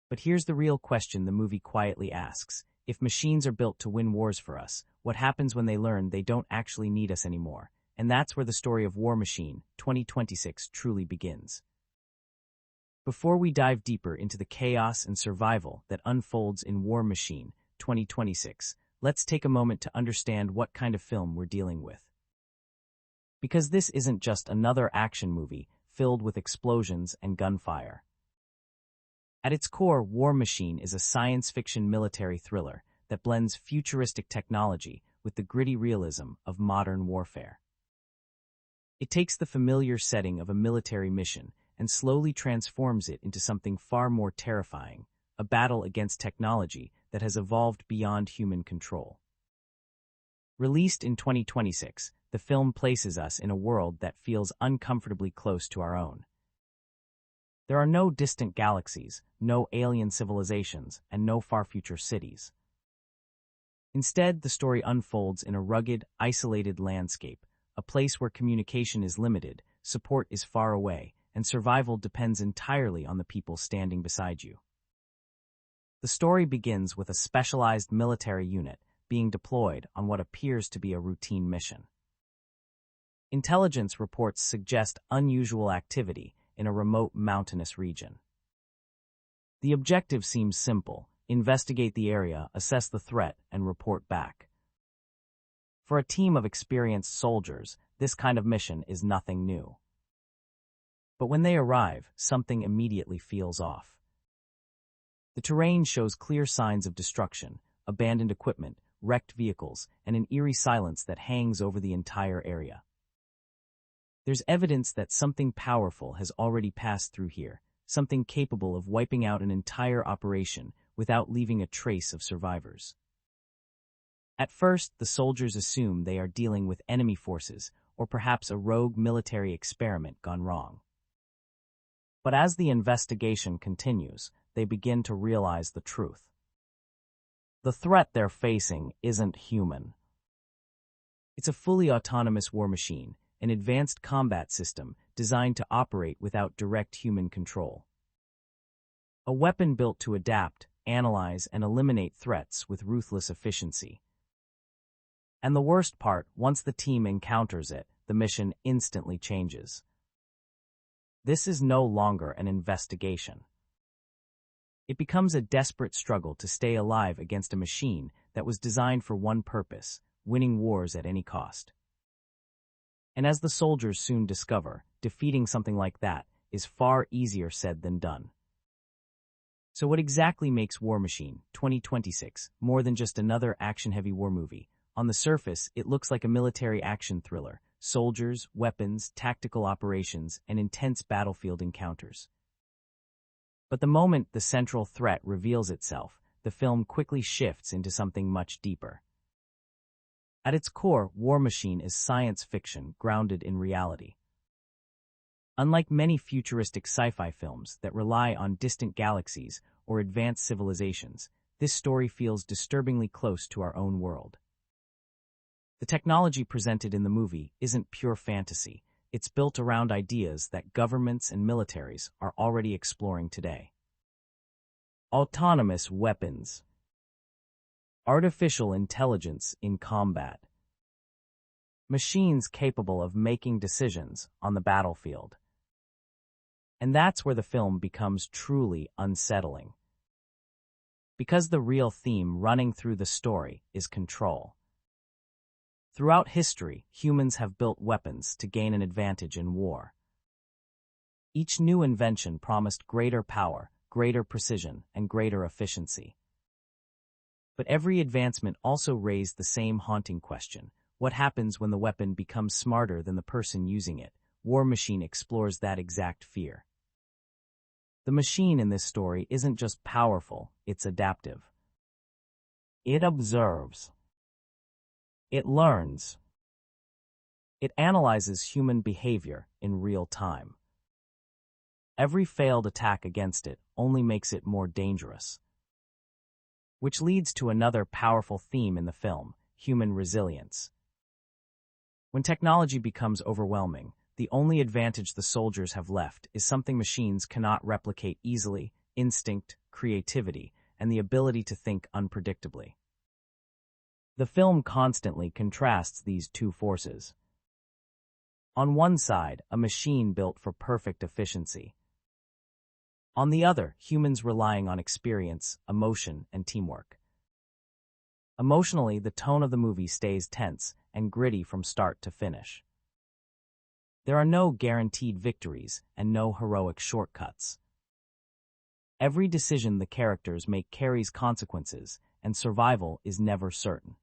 [SPEAKER 1] But here's the real question the movie quietly asks. If machines are built to win wars for us, what happens when they learn they don't actually need us anymore? And that's where the story of War Machine 2026 truly begins. Before we dive deeper into the chaos and survival that unfolds in War Machine 2026, let's take a moment to understand what kind of film we're dealing with. Because this isn't just another action movie filled with explosions and gunfire. At its core, War Machine is a science fiction military thriller that blends futuristic technology with the gritty realism of modern warfare. It takes the familiar setting of a military mission and slowly transforms it into something far more terrifying, a battle against technology that has evolved beyond human control. Released in 2026, the film places us in a world that feels uncomfortably close to our own. There are no distant galaxies, no alien civilizations, and no far-future cities. Instead, the story unfolds in a rugged, isolated landscape, a place where communication is limited, support is far away, and survival depends entirely on the people standing beside you. The story begins with a specialized military unit being deployed on what appears to be a routine mission. Intelligence reports suggest unusual activity in a remote mountainous region. The objective seems simple: investigate the area, assess the threat, and report back. For a team of experienced soldiers, this kind of mission is nothing new. But when they arrive, something immediately feels off. The terrain shows clear signs of destruction, abandoned equipment, wrecked vehicles, and an eerie silence that hangs over the entire area. There's evidence that something powerful has already passed through here, something capable of wiping out an entire operation without leaving a trace of survivors. At first, the soldiers assume they are dealing with enemy forces, or perhaps a rogue military experiment gone wrong. But as the investigation continues, they begin to realize the truth. The threat they're facing isn't human. It's a fully autonomous war machine, an advanced combat system designed to operate without direct human control. A weapon built to adapt, analyze, and eliminate threats with ruthless efficiency. And the worst part, once the team encounters it, the mission instantly changes. This is no longer an investigation. It becomes a desperate struggle to stay alive against a machine that was designed for one purpose: winning wars at any cost. And as the soldiers soon discover, defeating something like that is far easier said than done. So what exactly makes War Machine 2026 more than just another action-heavy war movie? On the surface, it looks like a military action thriller: soldiers, weapons, tactical operations, and intense battlefield encounters. But the moment the central threat reveals itself, the film quickly shifts into something much deeper. At its core, War Machine is science fiction grounded in reality. Unlike many futuristic sci-fi films that rely on distant galaxies or advanced civilizations, this story feels disturbingly close to our own world. The technology presented in the movie isn't pure fantasy. It's built around ideas that governments and militaries are already exploring today. Autonomous weapons. Artificial intelligence in combat. Machines capable of making decisions on the battlefield. And that's where the film becomes truly unsettling. Because the real theme running through the story is control. Throughout history, humans have built weapons to gain an advantage in war. Each new invention promised greater power, greater precision, and greater efficiency. But every advancement also raised the same haunting question: what happens when the weapon becomes smarter than the person using it? War Machine explores that exact fear. The machine in this story isn't just powerful, it's adaptive. It observes. It learns. It analyzes human behavior in real time. Every failed attack against it only makes it more dangerous. Which leads to another powerful theme in the film: human resilience. When technology becomes overwhelming, the only advantage the soldiers have left is something machines cannot replicate easily: instinct, creativity, and the ability to think unpredictably. The film constantly contrasts these two forces. On one side, a machine built for perfect efficiency. On the other, humans relying on experience, emotion, and teamwork. Emotionally, the tone of the movie stays tense and gritty from start to finish. There are no guaranteed victories and no heroic shortcuts. Every decision the characters make carries consequences, and survival is never certain.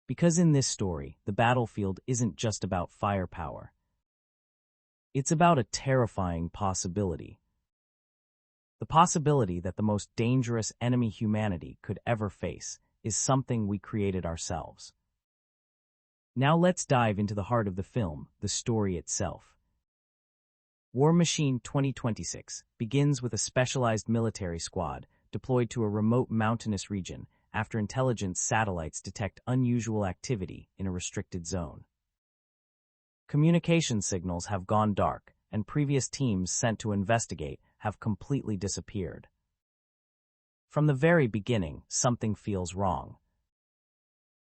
[SPEAKER 1] Because in this story, the battlefield isn't just about firepower. It's about a terrifying possibility. The possibility that the most dangerous enemy humanity could ever face is something we created ourselves. Now let's dive into the heart of the film, the story itself. War Machine 2026 begins with a specialized military squad deployed to a remote mountainous region after intelligence satellites detect unusual activity in a restricted zone. Communication signals have gone dark, and previous teams sent to investigate have completely disappeared. From the very beginning, something feels wrong.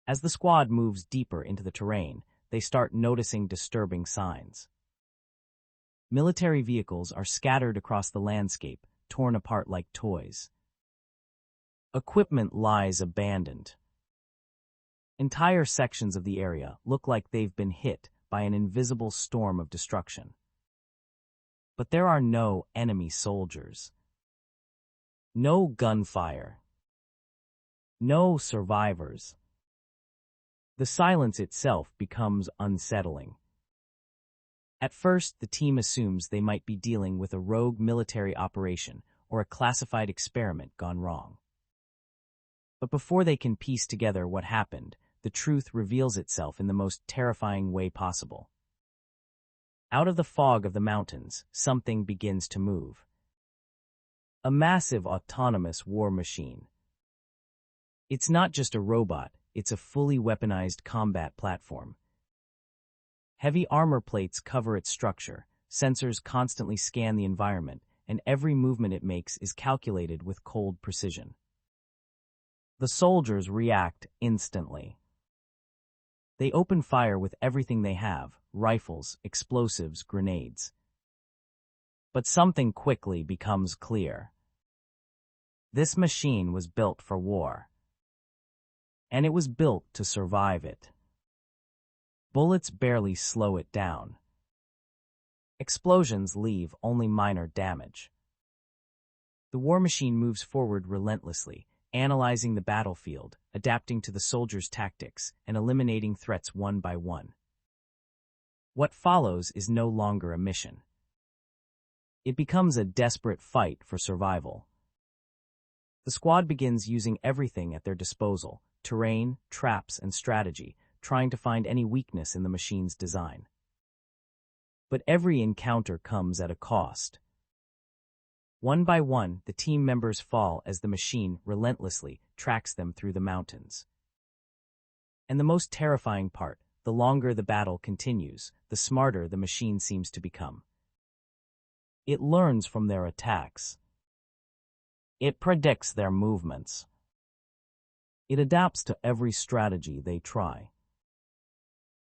[SPEAKER 1] As the squad moves deeper into the terrain, they start noticing disturbing signs. Military vehicles are scattered across the landscape, torn apart like toys. Equipment lies abandoned. Entire sections of the area look like they've been hit by an invisible storm of destruction. But there are no enemy soldiers. No gunfire. No survivors. The silence itself becomes unsettling. At first, the team assumes they might be dealing with a rogue military operation or a classified experiment gone wrong. But before they can piece together what happened, the truth reveals itself in the most terrifying way possible. Out of the fog of the mountains, something begins to move. A massive autonomous war machine. It's not just a robot, it's a fully weaponized combat platform. Heavy armor plates cover its structure, sensors constantly scan the environment, and every movement it makes is calculated with cold precision. The soldiers react instantly. They open fire with everything they have: rifles, explosives, grenades. But something quickly becomes clear. This machine was built for war. And it was built to survive it. Bullets barely slow it down. Explosions leave only minor damage. The war machine moves forward relentlessly, analyzing the battlefield, adapting to the soldiers' tactics, and eliminating threats one by one. What follows is no longer a mission. It becomes a desperate fight for survival. The squad begins using everything at their disposal: terrain, traps, and strategy, trying to find any weakness in the machine's design. But every encounter comes at a cost. One by one, the team members fall as the machine relentlessly tracks them through the mountains. And the most terrifying part, the longer the battle continues, the smarter the machine seems to become. It learns from their attacks. It predicts their movements. It adapts to every strategy they try.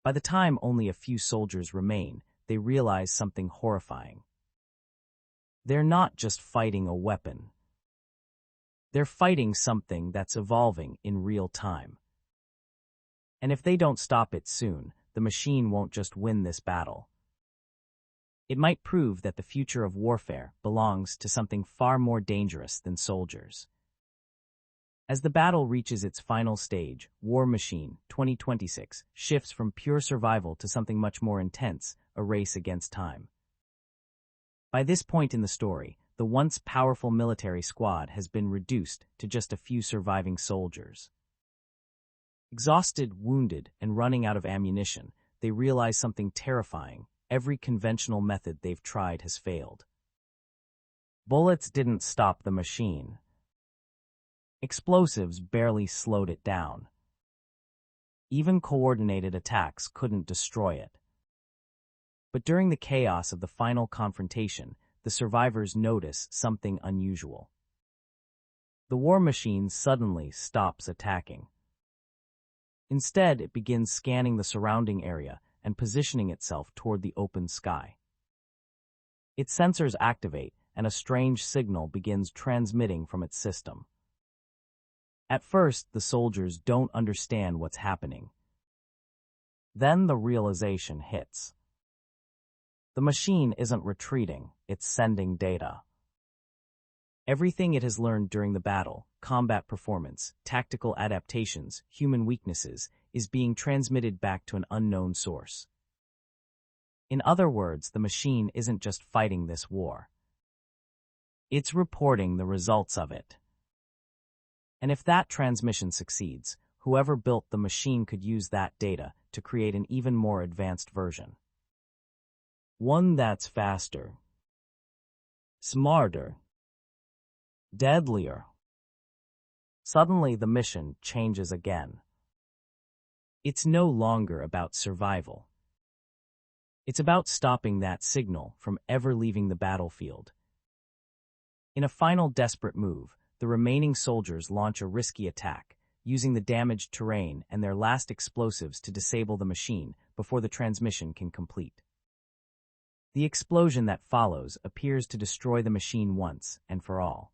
[SPEAKER 1] By the time only a few soldiers remain, they realize something horrifying. They're not just fighting a weapon. They're fighting something that's evolving in real time. And if they don't stop it soon, the machine won't just win this battle. It might prove that the future of warfare belongs to something far more dangerous than soldiers. As the battle reaches its final stage, War Machine 2026 shifts from pure survival to something much more intense, a race against time. By this point in the story, the once powerful military squad has been reduced to just a few surviving soldiers. Exhausted, wounded, and running out of ammunition, they realize something terrifying: every conventional method they've tried has failed. Bullets didn't stop the machine. Explosives barely slowed it down. Even coordinated attacks couldn't destroy it. But during the chaos of the final confrontation, the survivors notice something unusual. The war machine suddenly stops attacking. Instead, it begins scanning the surrounding area and positioning itself toward the open sky. Its sensors activate, and a strange signal begins transmitting from its system. At first, the soldiers don't understand what's happening. Then the realization hits. The machine isn't retreating, it's sending data. Everything it has learned during the battle, combat performance, tactical adaptations, human weaknesses, is being transmitted back to an unknown source. In other words, the machine isn't just fighting this war. It's reporting the results of it. And if that transmission succeeds, whoever built the machine could use that data to create an even more advanced version. One that's faster, smarter, deadlier. Suddenly the mission changes again. It's no longer about survival. It's about stopping that signal from ever leaving the battlefield. In a final desperate move, the remaining soldiers launch a risky attack, using the damaged terrain and their last explosives to disable the machine before the transmission can complete. The explosion that follows appears to destroy the machine once and for all.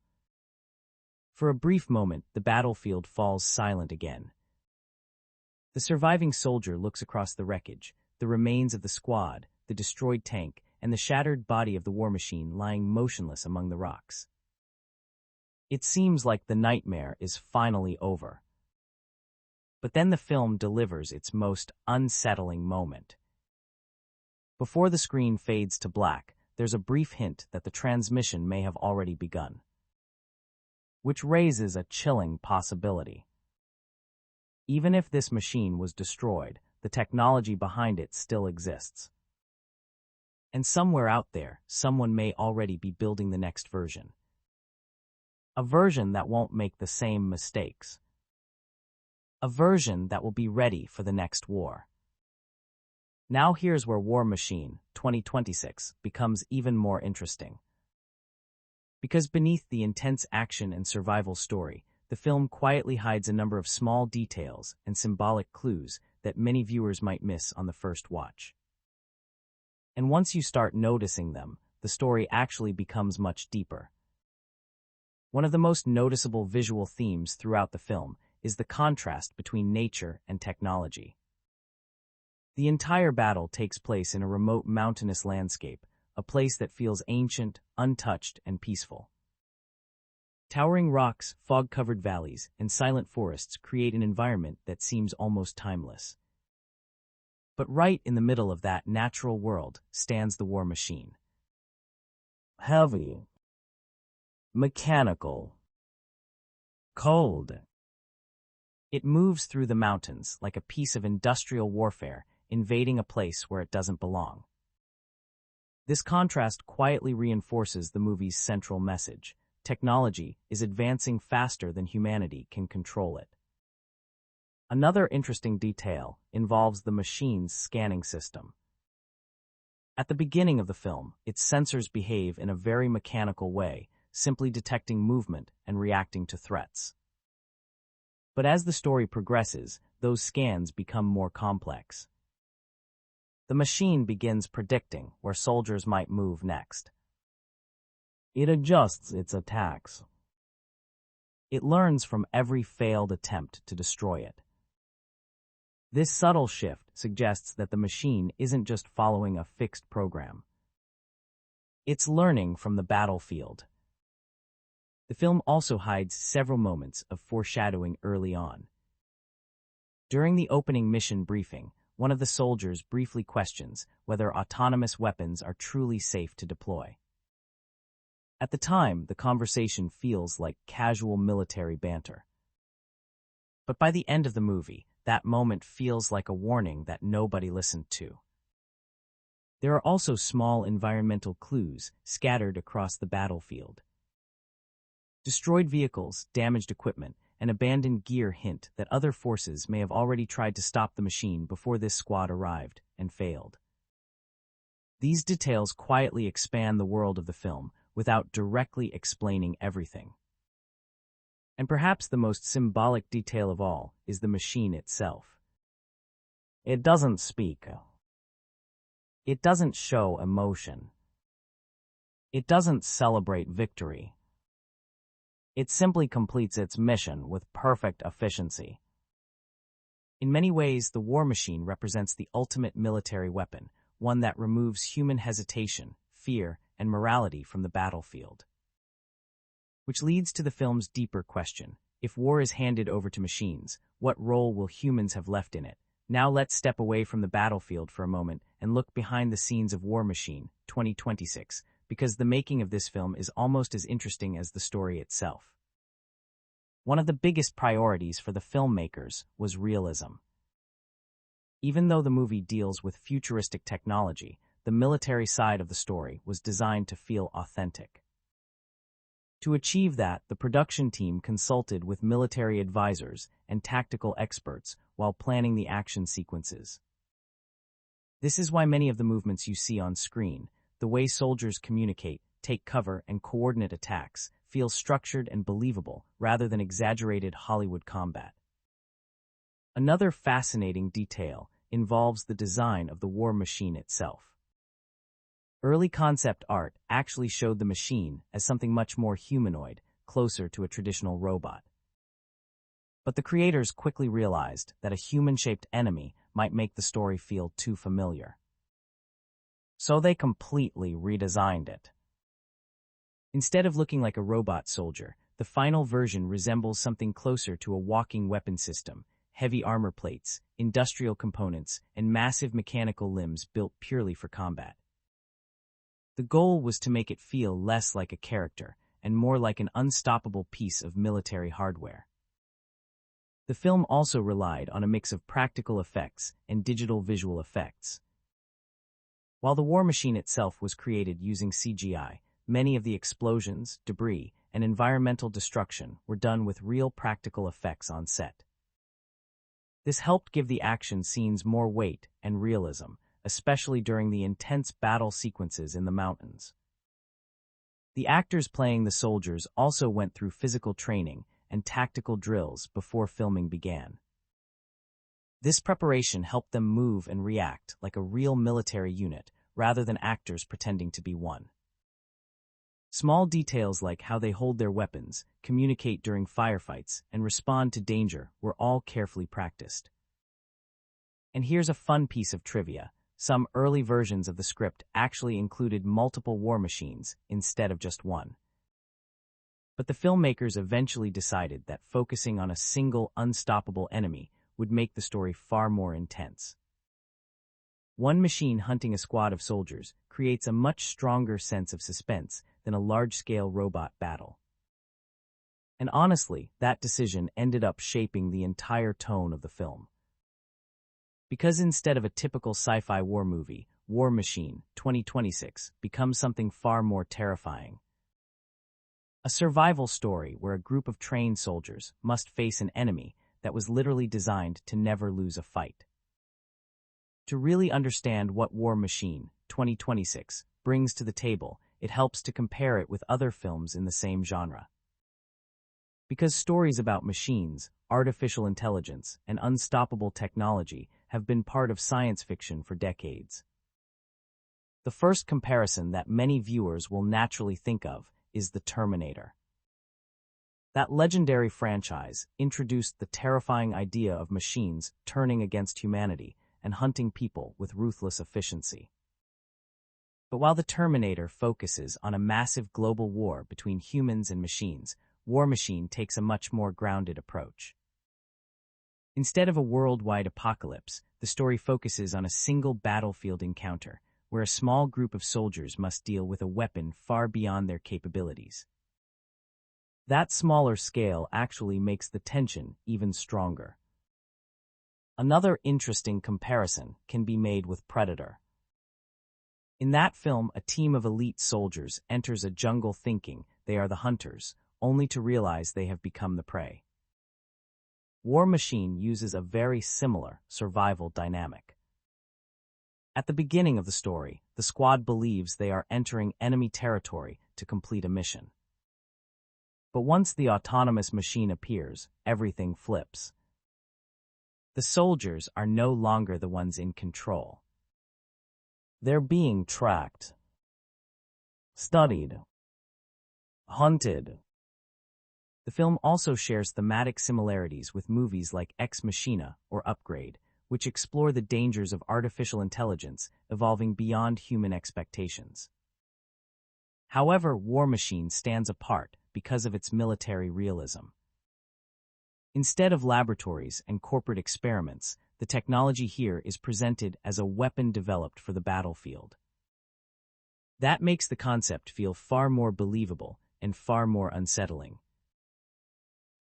[SPEAKER 1] For a brief moment, the battlefield falls silent again. The surviving soldier looks across the wreckage, the remains of the squad, the destroyed tank, and the shattered body of the war machine lying motionless among the rocks. It seems like the nightmare is finally over. But then the film delivers its most unsettling moment. Before the screen fades to black, there's a brief hint that the transmission may have already begun, which raises a chilling possibility. Even if this machine was destroyed, the technology behind it still exists. And somewhere out there, someone may already be building the next version. A version that won't make the same mistakes. A version that will be ready for the next war. Now here's where War Machine 2026 becomes even more interesting. Because beneath the intense action and survival story, the film quietly hides a number of small details and symbolic clues that many viewers might miss on the first watch. And once you start noticing them, the story actually becomes much deeper. One of the most noticeable visual themes throughout the film is the contrast between nature and technology. The entire battle takes place in a remote mountainous landscape, a place that feels ancient, untouched, and peaceful. Towering rocks, fog-covered valleys, and silent forests create an environment that seems almost timeless. But right in the middle of that natural world stands the war machine. Heavy, mechanical, cold. It moves through the mountains like a piece of industrial warfare, invading a place where it doesn't belong. This contrast quietly reinforces the movie's central message. Technology is advancing faster than humanity can control it. Another interesting detail involves the machine's scanning system. At the beginning of the film, its sensors behave in a very mechanical way, simply detecting movement and reacting to threats. But as the story progresses, those scans become more complex. The machine begins predicting where soldiers might move next. It adjusts its attacks. It learns from every failed attempt to destroy it. This subtle shift suggests that the machine isn't just following a fixed program. It's learning from the battlefield. The film also hides several moments of foreshadowing early on. During the opening mission briefing, one of the soldiers briefly questions whether autonomous weapons are truly safe to deploy. At the time, the conversation feels like casual military banter. But by the end of the movie, that moment feels like a warning that nobody listened to. There are also small environmental clues scattered across the battlefield. Destroyed vehicles, damaged equipment, and abandoned gear hint that other forces may have already tried to stop the machine before this squad arrived and failed. These details quietly expand the world of the film without directly explaining everything. And perhaps the most symbolic detail of all is the machine itself. It doesn't speak. It doesn't show emotion. It doesn't celebrate victory. It simply completes its mission with perfect efficiency. In many ways, the war machine represents the ultimate military weapon, one that removes human hesitation, fear, and morality from the battlefield. Which leads to the film's deeper question. If war is handed over to machines, what role will humans have left in it? Now let's step away from the battlefield for a moment and look behind the scenes of War Machine 2026, because the making of this film is almost as interesting as the story itself. One of the biggest priorities for the filmmakers was realism. Even though the movie deals with futuristic technology, the military side of the story was designed to feel authentic. To achieve that, the production team consulted with military advisors and tactical experts while planning the action sequences. This is why many of the movements you see on screen, the way soldiers communicate, take cover, and coordinate attacks, feel structured and believable rather than exaggerated Hollywood combat. Another fascinating detail involves the design of the war machine itself. Early concept art actually showed the machine as something much more humanoid, closer to a traditional robot. But the creators quickly realized that a human-shaped enemy might make the story feel too familiar. So they completely redesigned it. Instead of looking like a robot soldier, the final version resembles something closer to a walking weapon system, heavy armor plates, industrial components, and massive mechanical limbs built purely for combat. The goal was to make it feel less like a character and more like an unstoppable piece of military hardware. The film also relied on a mix of practical effects and digital visual effects. While the war machine itself was created using CGI, many of the explosions, debris, and environmental destruction were done with real practical effects on set. This helped give the action scenes more weight and realism, especially during the intense battle sequences in the mountains. The actors playing the soldiers also went through physical training and tactical drills before filming began. This preparation helped them move and react like a real military unit rather than actors pretending to be one. Small details like how they hold their weapons, communicate during firefights, and respond to danger were all carefully practiced. And here's a fun piece of trivia. Some early versions of the script actually included multiple war machines instead of just one. But the filmmakers eventually decided that focusing on a single unstoppable enemy would make the story far more intense. One machine hunting a squad of soldiers creates a much stronger sense of suspense than a large-scale robot battle. And honestly, that decision ended up shaping the entire tone of the film. Because instead of a typical sci-fi war movie, War Machine 2026 becomes something far more terrifying. A survival story where a group of trained soldiers must face an enemy that was literally designed to never lose a fight. To really understand what War Machine 2026 brings to the table, it helps to compare it with other films in the same genre. Because stories about machines, artificial intelligence, and unstoppable technology have been part of science fiction for decades. The first comparison that many viewers will naturally think of is The Terminator. That legendary franchise introduced the terrifying idea of machines turning against humanity and hunting people with ruthless efficiency. But while The Terminator focuses on a massive global war between humans and machines, War Machine takes a much more grounded approach. Instead of a worldwide apocalypse, the story focuses on a single battlefield encounter, where a small group of soldiers must deal with a weapon far beyond their capabilities. That smaller scale actually makes the tension even stronger. Another interesting comparison can be made with Predator. In that film, a team of elite soldiers enters a jungle thinking they are the hunters, only to realize they have become the prey. War Machine uses a very similar survival dynamic. At the beginning of the story, the squad believes they are entering enemy territory to complete a mission. But once the autonomous machine appears, everything flips. The soldiers are no longer the ones in control. They're being tracked, studied, hunted. The film also shares thematic similarities with movies like Ex Machina or Upgrade, which explore the dangers of artificial intelligence evolving beyond human expectations. However, War Machine stands apart because of its military realism. Instead of laboratories and corporate experiments, the technology here is presented as a weapon developed for the battlefield. That makes the concept feel far more believable and far more unsettling.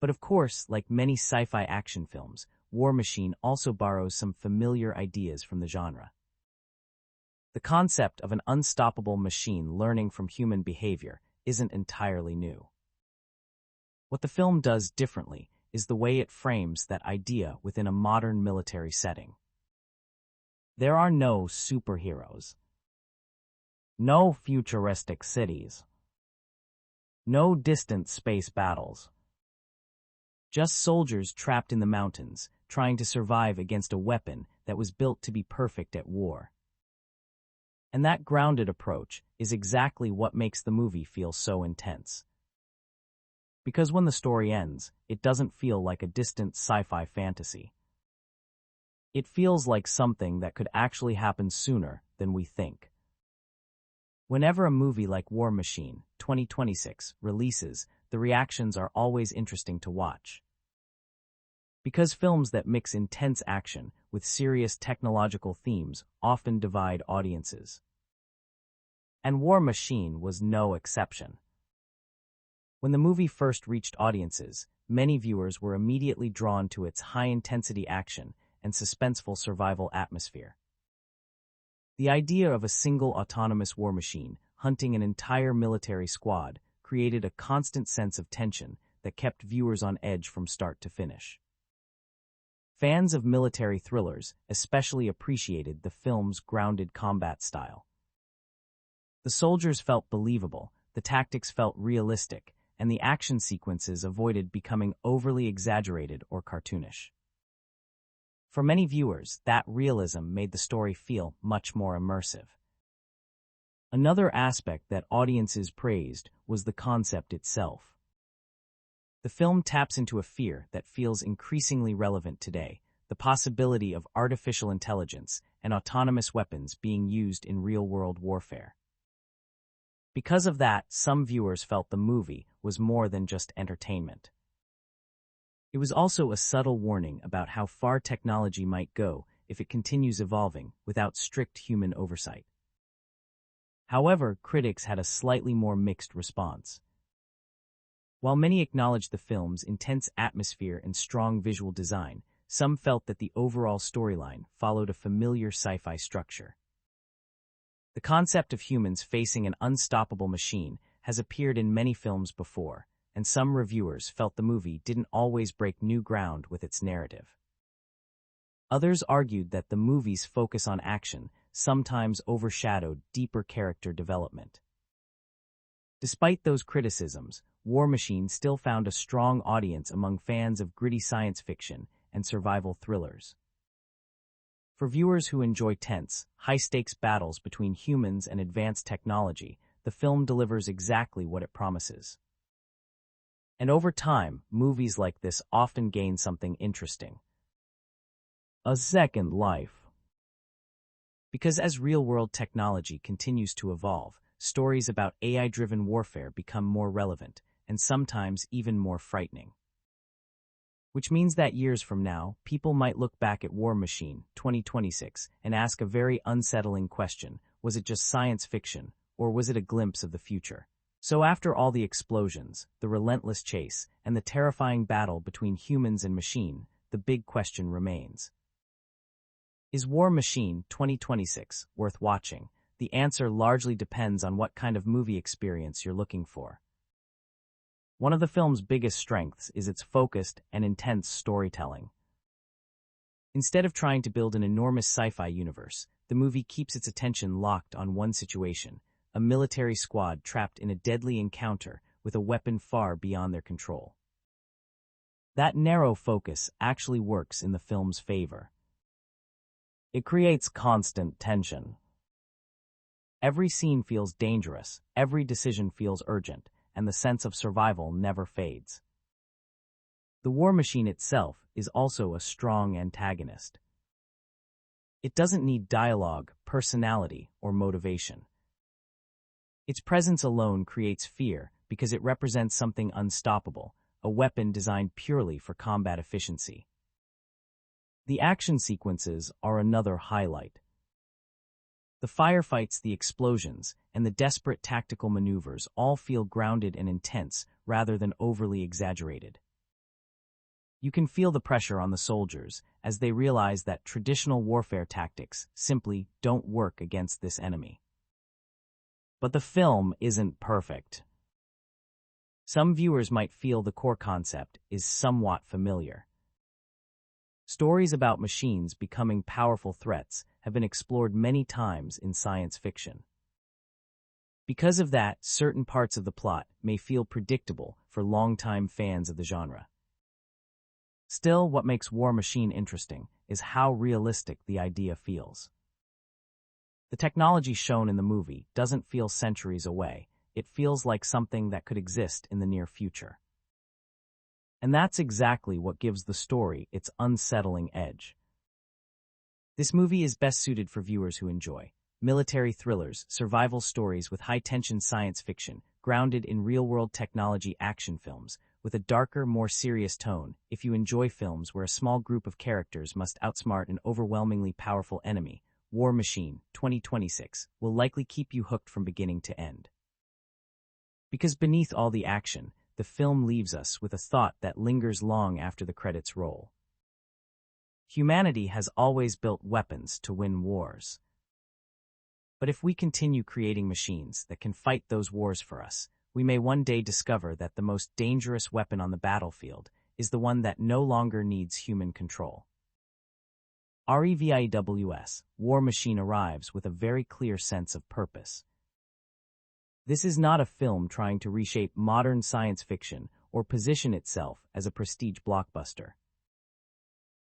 [SPEAKER 1] But of course, like many sci-fi action films, War Machine also borrows some familiar ideas from the genre. The concept of an unstoppable machine learning from human behavior isn't entirely new. What the film does differently is the way it frames that idea within a modern military setting. There are no superheroes, no futuristic cities, no distant space battles. Just soldiers trapped in the mountains, trying to survive against a weapon that was built to be perfect at war. And that grounded approach is exactly what makes the movie feel so intense. Because when the story ends, it doesn't feel like a distant sci-fi fantasy. It feels like something that could actually happen sooner than we think. Whenever a movie like War Machine 2026 releases, the reactions are always interesting to watch. Because films that mix intense action with serious technological themes often divide audiences. And War Machine was no exception. When the movie first reached audiences, many viewers were immediately drawn to its high-intensity action and suspenseful survival atmosphere. The idea of a single autonomous war machine hunting an entire military squad created a constant sense of tension that kept viewers on edge from start to finish. Fans of military thrillers especially appreciated the film's grounded combat style. The soldiers felt believable, the tactics felt realistic, and the action sequences avoided becoming overly exaggerated or cartoonish. For many viewers, that realism made the story feel much more immersive. Another aspect that audiences praised was the concept itself. The film taps into a fear that feels increasingly relevant today, the possibility of artificial intelligence and autonomous weapons being used in real-world warfare. Because of that, some viewers felt the movie was more than just entertainment. It was also a subtle warning about how far technology might go if it continues evolving without strict human oversight. However, critics had a slightly more mixed response. While many acknowledged the film's intense atmosphere and strong visual design, some felt that the overall storyline followed a familiar sci-fi structure. The concept of humans facing an unstoppable machine has appeared in many films before, and some reviewers felt the movie didn't always break new ground with its narrative. Others argued that the movie's focus on action sometimes overshadowed deeper character development. Despite those criticisms, War Machine still found a strong audience among fans of gritty science fiction and survival thrillers. For viewers who enjoy tense, high-stakes battles between humans and advanced technology, the film delivers exactly what it promises. And over time, movies like this often gain something interesting: a second life. Because as real-world technology continues to evolve, stories about AI-driven warfare become more relevant, and sometimes even more frightening. Which means that years from now, people might look back at War Machine 2026 and ask a very unsettling question: was it just science fiction, or was it a glimpse of the future? So after all the explosions, the relentless chase, and the terrifying battle between humans and machine, the big question remains: is War Machine 2026 worth watching? The answer largely depends on what kind of movie experience you're looking for. One of the film's biggest strengths is its focused and intense storytelling. Instead of trying to build an enormous sci-fi universe, the movie keeps its attention locked on one situation: a military squad trapped in a deadly encounter with a weapon far beyond their control. That narrow focus actually works in the film's favor. It creates constant tension. Every scene feels dangerous, every decision feels urgent, and the sense of survival never fades. The War Machine itself is also a strong antagonist. It doesn't need dialogue, personality, or motivation. Its presence alone creates fear because it represents something unstoppable, a weapon designed purely for combat efficiency. The action sequences are another highlight. The firefights, the explosions, and the desperate tactical maneuvers all feel grounded and intense rather than overly exaggerated. You can feel the pressure on the soldiers as they realize that traditional warfare tactics simply don't work against this enemy. But the film isn't perfect. Some viewers might feel the core concept is somewhat familiar. Stories about machines becoming powerful threats have been explored many times in science fiction. Because of that, certain parts of the plot may feel predictable for longtime fans of the genre. Still, what makes War Machine interesting is how realistic the idea feels. The technology shown in the movie doesn't feel centuries away. It feels like something that could exist in the near future. And that's exactly what gives the story its unsettling edge. This movie is best suited for viewers who enjoy military thrillers, survival stories with high-tension science fiction, grounded in real-world technology action films, with a darker, more serious tone. If you enjoy films where a small group of characters must outsmart an overwhelmingly powerful enemy, War Machine 2026 will likely keep you hooked from beginning to end. Because beneath all the action, the film leaves us with a thought that lingers long after the credits roll. Humanity has always built weapons to win wars. But if we continue creating machines that can fight those wars for us, we may one day discover that the most dangerous weapon on the battlefield is the one that no longer needs human control. REVIWS, War Machine arrives with a very clear sense of purpose. This is not a film trying to reshape modern science fiction or position itself as a prestige blockbuster.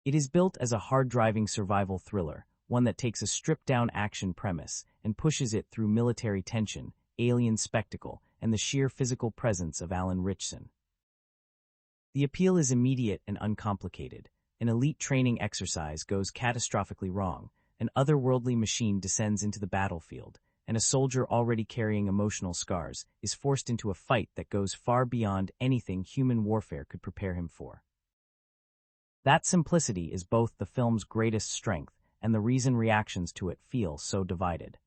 [SPEAKER 1] It is built as a hard-driving survival thriller, one that takes a stripped-down action premise and pushes it through military tension, alien spectacle, and the sheer physical presence of Alan Ritchson. The appeal is immediate and uncomplicated. An elite training exercise goes catastrophically wrong, an otherworldly machine descends into the battlefield, and a soldier already carrying emotional scars is forced into a fight that goes far beyond anything human warfare could prepare him for. That simplicity is both the film's greatest strength and the reason reactions to it feel so divided.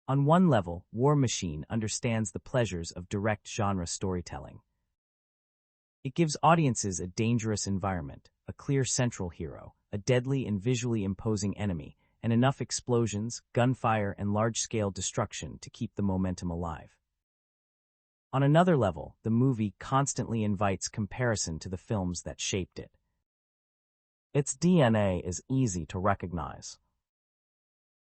[SPEAKER 1] On one level, War Machine understands the pleasures of direct genre storytelling. It gives audiences a dangerous environment, a clear central hero, a deadly and visually imposing enemy, and enough explosions, gunfire, and large-scale destruction to keep the momentum alive. On another level, the movie constantly invites comparison to the films that shaped it. Its DNA is easy to recognize.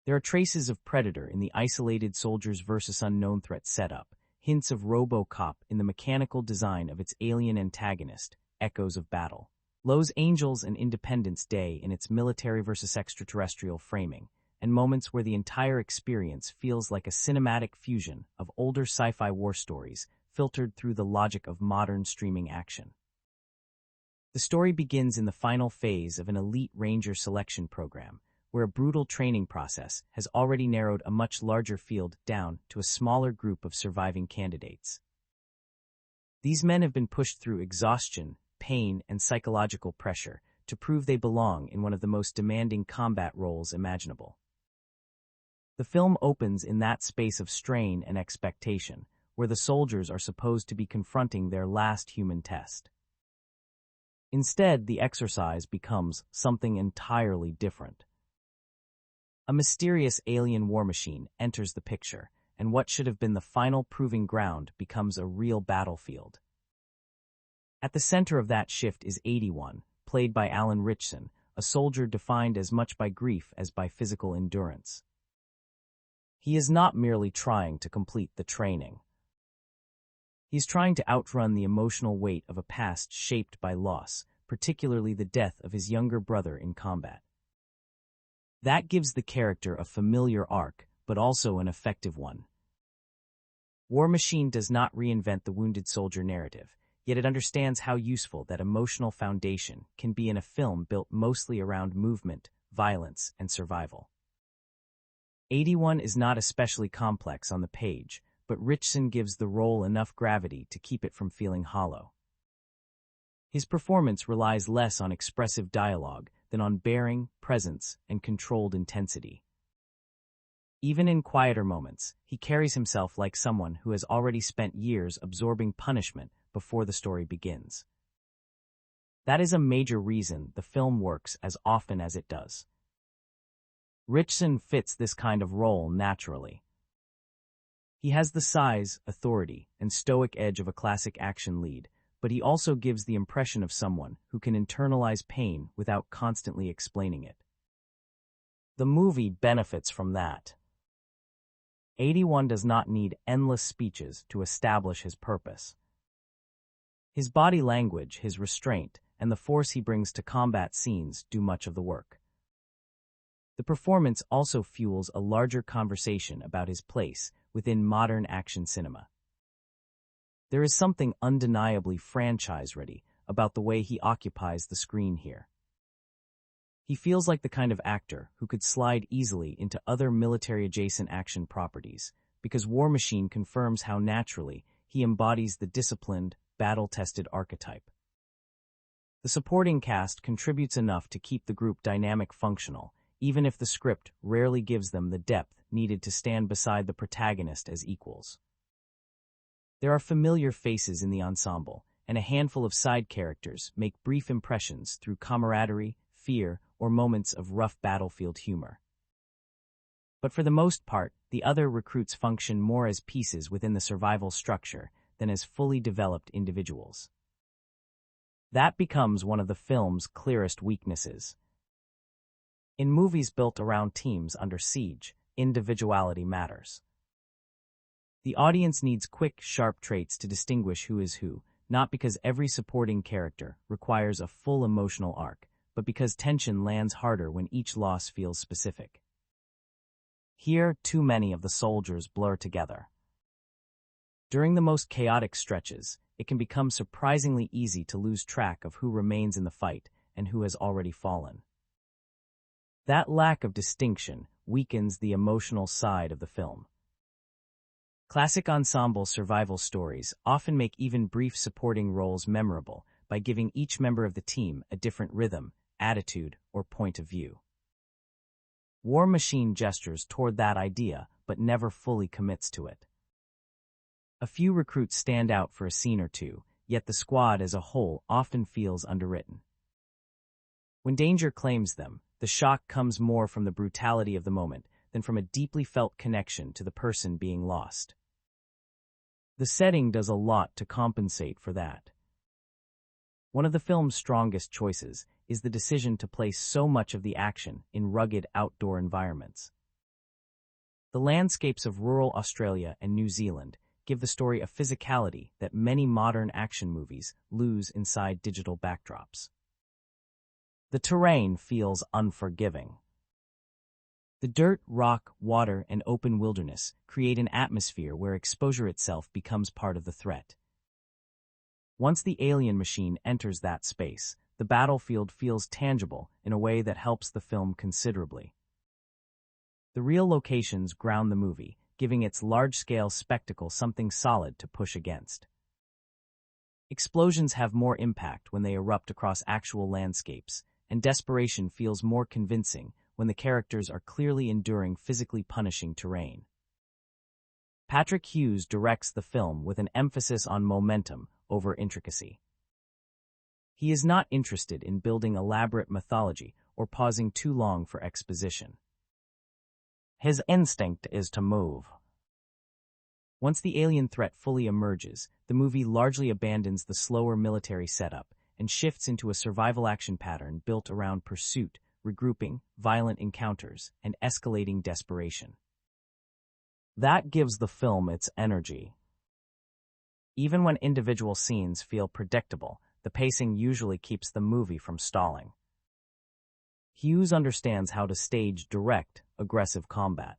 [SPEAKER 1] There are traces of Predator in the isolated soldiers versus unknown threat setup, hints of RoboCop in the mechanical design of its alien antagonist, Echoes of Battle, Lowe's Angels and Independence Day in its military versus extraterrestrial framing, and moments where the entire experience feels like a cinematic fusion of older sci-fi war stories filtered through the logic of modern streaming action. The story begins in the final phase of an elite ranger selection program, where a brutal training process has already narrowed a much larger field down to a smaller group of surviving candidates. These men have been pushed through exhaustion, pain, and psychological pressure to prove they belong in one of the most demanding combat roles imaginable. The film opens in that space of strain and expectation, where the soldiers are supposed to be confronting their last human test. Instead, the exercise becomes something entirely different. A mysterious alien war machine enters the picture, and what should have been the final proving ground becomes a real battlefield. At the center of that shift is 81, played by Alan Ritchson, a soldier defined as much by grief as by physical endurance. He is not merely trying to complete the training. He is trying to outrun the emotional weight of a past shaped by loss, particularly the death of his younger brother in combat. That gives the character a familiar arc, but also an effective one. War Machine does not reinvent the wounded soldier narrative, yet it understands how useful that emotional foundation can be in a film built mostly around movement, violence, and survival. 81 is not especially complex on the page, but Ritchson gives the role enough gravity to keep it from feeling hollow. His performance relies less on expressive dialogue than on bearing, presence, and controlled intensity. Even in quieter moments, he carries himself like someone who has already spent years absorbing punishment before the story begins. That is a major reason the film works as often as it does. Ritchson fits this kind of role naturally. He has the size, authority, and stoic edge of a classic action lead, but he also gives the impression of someone who can internalize pain without constantly explaining it. The movie benefits from that. 81 does not need endless speeches to establish his purpose. His body language, his restraint, and the force he brings to combat scenes do much of the work. The performance also fuels a larger conversation about his place within modern action cinema. There is something undeniably franchise-ready about the way he occupies the screen here. He feels like the kind of actor who could slide easily into other military-adjacent action properties, because War Machine confirms how naturally he embodies the disciplined, battle-tested archetype. The supporting cast contributes enough to keep the group dynamic functional, even if the script rarely gives them the depth needed to stand beside the protagonist as equals. There are familiar faces in the ensemble, and a handful of side characters make brief impressions through camaraderie, fear, or moments of rough battlefield humor. But for the most part, the other recruits function more as pieces within the survival structure than as fully developed individuals. That becomes one of the film's clearest weaknesses. In movies built around teams under siege, individuality matters. The audience needs quick, sharp traits to distinguish who is who, not because every supporting character requires a full emotional arc, but because tension lands harder when each loss feels specific. Here, too many of the soldiers blur together. During the most chaotic stretches, it can become surprisingly easy to lose track of who remains in the fight and who has already fallen. That lack of distinction weakens the emotional side of the film. Classic ensemble survival stories often make even brief supporting roles memorable by giving each member of the team a different rhythm, attitude, or point of view. War Machine gestures toward that idea, but never fully commits to it. A few recruits stand out for a scene or two, yet the squad as a whole often feels underwritten. When danger claims them, the shock comes more from the brutality of the moment than from a deeply felt connection to the person being lost. The setting does a lot to compensate for that. One of the film's strongest choices is the decision to place so much of the action in rugged outdoor environments. The landscapes of rural Australia and New Zealand give the story a physicality that many modern action movies lose inside digital backdrops. The terrain feels unforgiving. The dirt, rock, water, and open wilderness create an atmosphere where exposure itself becomes part of the threat. Once the alien machine enters that space, the battlefield feels tangible in a way that helps the film considerably. The real locations ground the movie, giving its large-scale spectacle something solid to push against. Explosions have more impact when they erupt across actual landscapes, and desperation feels more convincing when the characters are clearly enduring physically punishing terrain. Patrick Hughes directs the film with an emphasis on momentum over intricacy. He is not interested in building elaborate mythology or pausing too long for exposition. His instinct is to move. Once the alien threat fully emerges, the movie largely abandons the slower military setup and shifts into a survival action pattern built around pursuit, regrouping, violent encounters, and escalating desperation. That gives the film its energy. Even when individual scenes feel predictable, the pacing usually keeps the movie from stalling. Hughes understands how to stage direct, aggressive combat.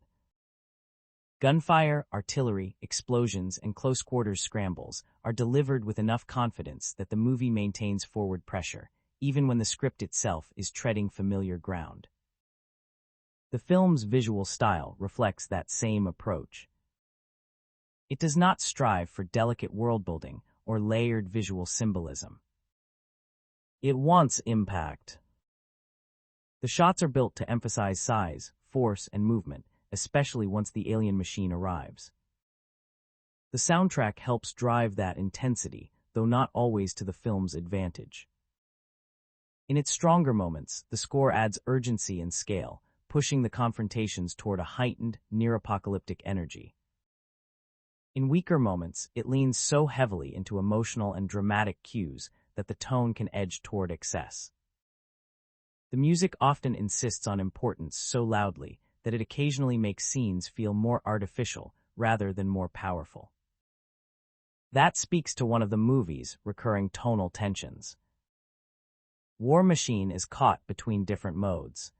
[SPEAKER 1] Gunfire, artillery, explosions, and close-quarters scrambles are delivered with enough confidence that the movie maintains forward pressure, even when the script itself is treading familiar ground. The film's visual style reflects that same approach. It does not strive for delicate world-building or layered visual symbolism. It wants impact. The shots are built to emphasize size, force, and movement, especially once the alien machine arrives. The soundtrack helps drive that intensity, though not always to the film's advantage. In its stronger moments, the score adds urgency and scale, pushing the confrontations toward a heightened, near-apocalyptic energy. In weaker moments, it leans so heavily into emotional and dramatic cues that the tone can edge toward excess. The music often insists on importance so loudly that it occasionally makes scenes feel more artificial rather than more powerful. That speaks to one of the movie's recurring tonal tensions. War Machine is caught between different modes.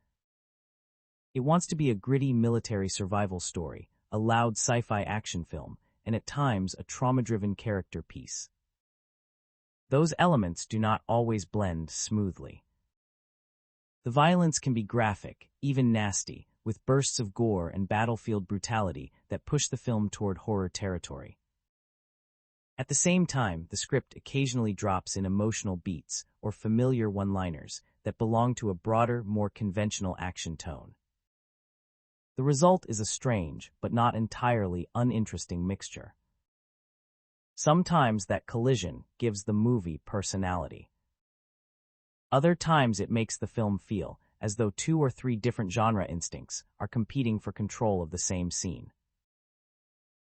[SPEAKER 1] It wants to be a gritty military survival story, a loud sci-fi action film, and at times a trauma-driven character piece. Those elements do not always blend smoothly. The violence can be graphic, even nasty, with bursts of gore and battlefield brutality that push the film toward horror territory. At the same time, the script occasionally drops in emotional beats or familiar one-liners that belong to a broader, more conventional action tone. The result is a strange, but not entirely uninteresting mixture. Sometimes that collision gives the movie personality. Other times it makes the film feel as though 2 or 3 different genre instincts are competing for control of the same scene.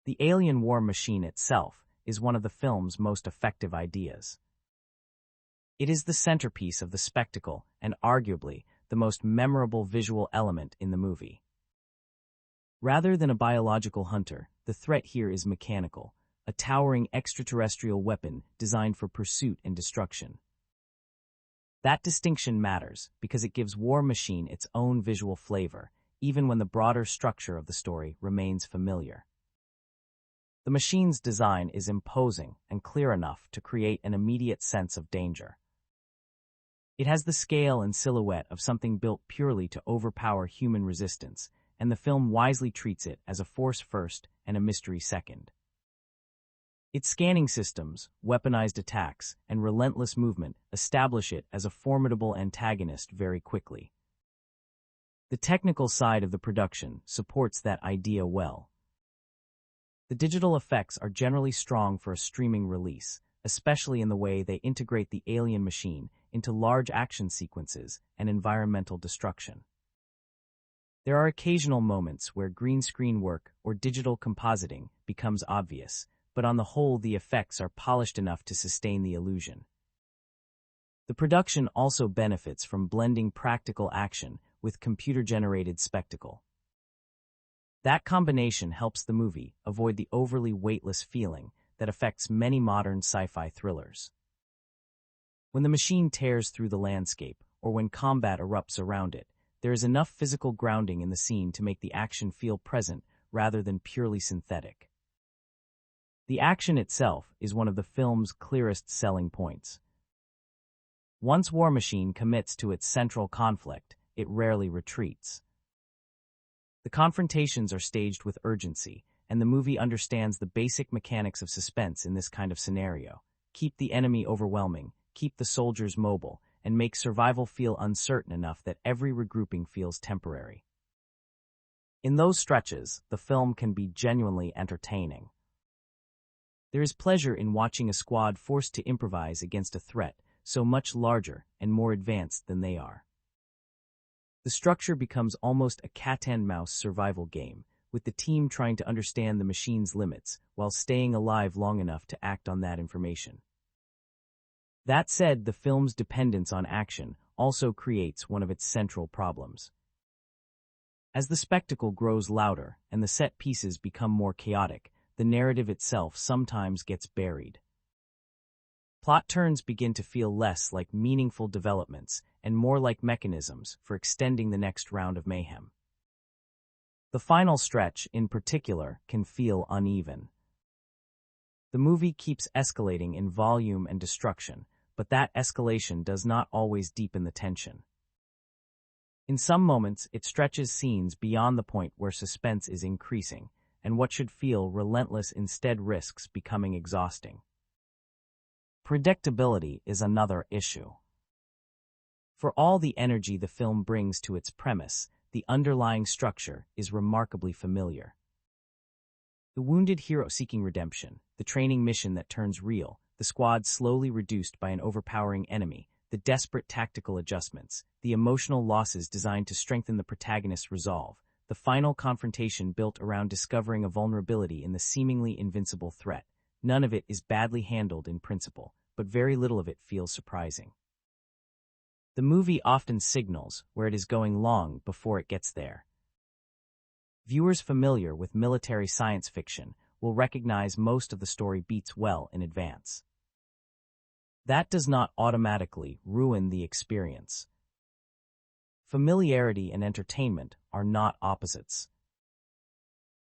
[SPEAKER 1] The alien war machine itself is one of the film's most effective ideas. It is the centerpiece of the spectacle and arguably the most memorable visual element in the movie. Rather than a biological hunter, the threat here is mechanical, a towering extraterrestrial weapon designed for pursuit and destruction. That distinction matters because it gives War Machine its own visual flavor, even when the broader structure of the story remains familiar. The machine's design is imposing and clear enough to create an immediate sense of danger. It has the scale and silhouette of something built purely to overpower human resistance, and the film wisely treats it as a force first and a mystery second. Its scanning systems, weaponized attacks, and relentless movement establish it as a formidable antagonist very quickly. The technical side of the production supports that idea well. The digital effects are generally strong for a streaming release, especially in the way they integrate the alien machine into large action sequences and environmental destruction. There are occasional moments where green screen work or digital compositing becomes obvious, but on the whole the effects are polished enough to sustain the illusion. The production also benefits from blending practical action with computer-generated spectacle. That combination helps the movie avoid the overly weightless feeling that affects many modern sci-fi thrillers. When the machine tears through the landscape, or when combat erupts around it, there is enough physical grounding in the scene to make the action feel present rather than purely synthetic. The action itself is one of the film's clearest selling points. Once War Machine commits to its central conflict, it rarely retreats. The confrontations are staged with urgency, and the movie understands the basic mechanics of suspense in this kind of scenario. Keep the enemy overwhelming, keep the soldiers mobile, and make survival feel uncertain enough that every regrouping feels temporary. In those stretches, the film can be genuinely entertaining. There is pleasure in watching a squad forced to improvise against a threat so much larger and more advanced than they are. The structure becomes almost a cat-and-mouse survival game, with the team trying to understand the machine's limits while staying alive long enough to act on that information. That said, the film's dependence on action also creates one of its central problems. As the spectacle grows louder and the set pieces become more chaotic, the narrative itself sometimes gets buried. Plot turns begin to feel less like meaningful developments and more like mechanisms for extending the next round of mayhem. The final stretch, in particular, can feel uneven. The movie keeps escalating in volume and destruction, but that escalation does not always deepen the tension. In some moments, it stretches scenes beyond the point where suspense is increasing, and what should feel relentless instead risks becoming exhausting. Predictability is another issue. For all the energy the film brings to its premise, the underlying structure is remarkably familiar. The wounded hero seeking redemption, the training mission that turns real, the squad slowly reduced by an overpowering enemy, the desperate tactical adjustments, the emotional losses designed to strengthen the protagonist's resolve, the final confrontation built around discovering a vulnerability in the seemingly invincible threat. None of it is badly handled in principle, but very little of it feels surprising. The movie often signals where it is going long before it gets there. Viewers familiar with military science fiction will recognize most of the story beats well in advance. That does not automatically ruin the experience. Familiarity and entertainment are not opposites.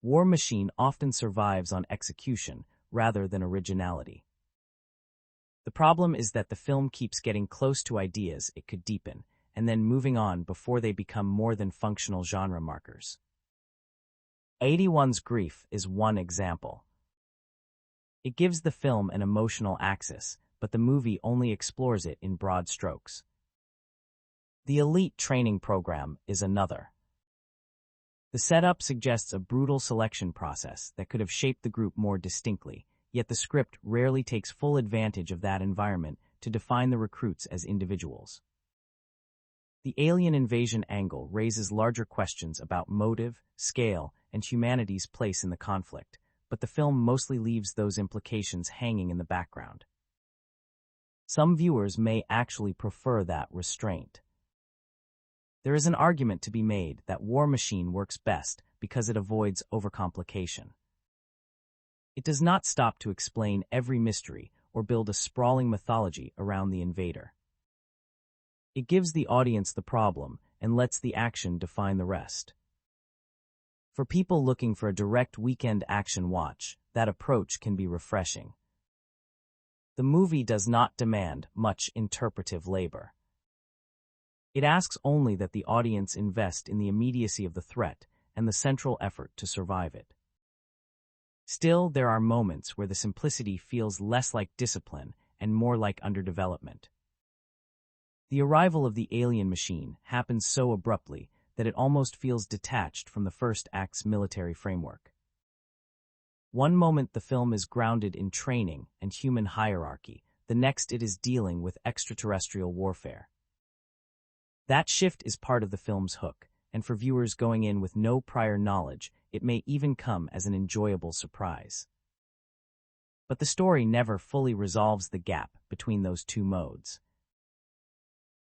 [SPEAKER 1] War Machine often survives on execution rather than originality. The problem is that the film keeps getting close to ideas it could deepen, and then moving on before they become more than functional genre markers. 81's Grief is one example. It gives the film an emotional axis, but the movie only explores it in broad strokes. The elite training program is another. The setup suggests a brutal selection process that could have shaped the group more distinctly, yet the script rarely takes full advantage of that environment to define the recruits as individuals. The alien invasion angle raises larger questions about motive, scale, and humanity's place in the conflict, but the film mostly leaves those implications hanging in the background. Some viewers may actually prefer that restraint. There is an argument to be made that War Machine works best because it avoids overcomplication. It does not stop to explain every mystery or build a sprawling mythology around the invader. It gives the audience the problem and lets the action define the rest. For people looking for a direct weekend action watch, that approach can be refreshing. The movie does not demand much interpretive labor. It asks only that the audience invest in the immediacy of the threat and the central effort to survive it. Still, there are moments where the simplicity feels less like discipline and more like underdevelopment. The arrival of the alien machine happens so abruptly that it almost feels detached from the first act's military framework. One moment the film is grounded in training and human hierarchy, the next it is dealing with extraterrestrial warfare. That shift is part of the film's hook, and for viewers going in with no prior knowledge, it may even come as an enjoyable surprise. But the story never fully resolves the gap between those two modes.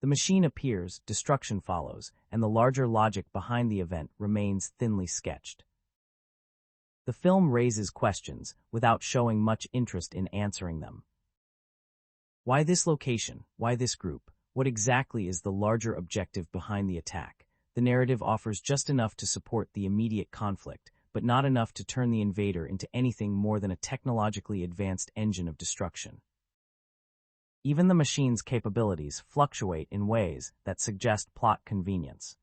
[SPEAKER 1] The machine appears, destruction follows, and the larger logic behind the event remains thinly sketched. The film raises questions without showing much interest in answering them. Why this location? Why this group? What exactly is the larger objective behind the attack? The narrative offers just enough to support the immediate conflict, but not enough to turn the invader into anything more than a technologically advanced engine of destruction. Even the machine's capabilities fluctuate in ways that suggest plot convenience.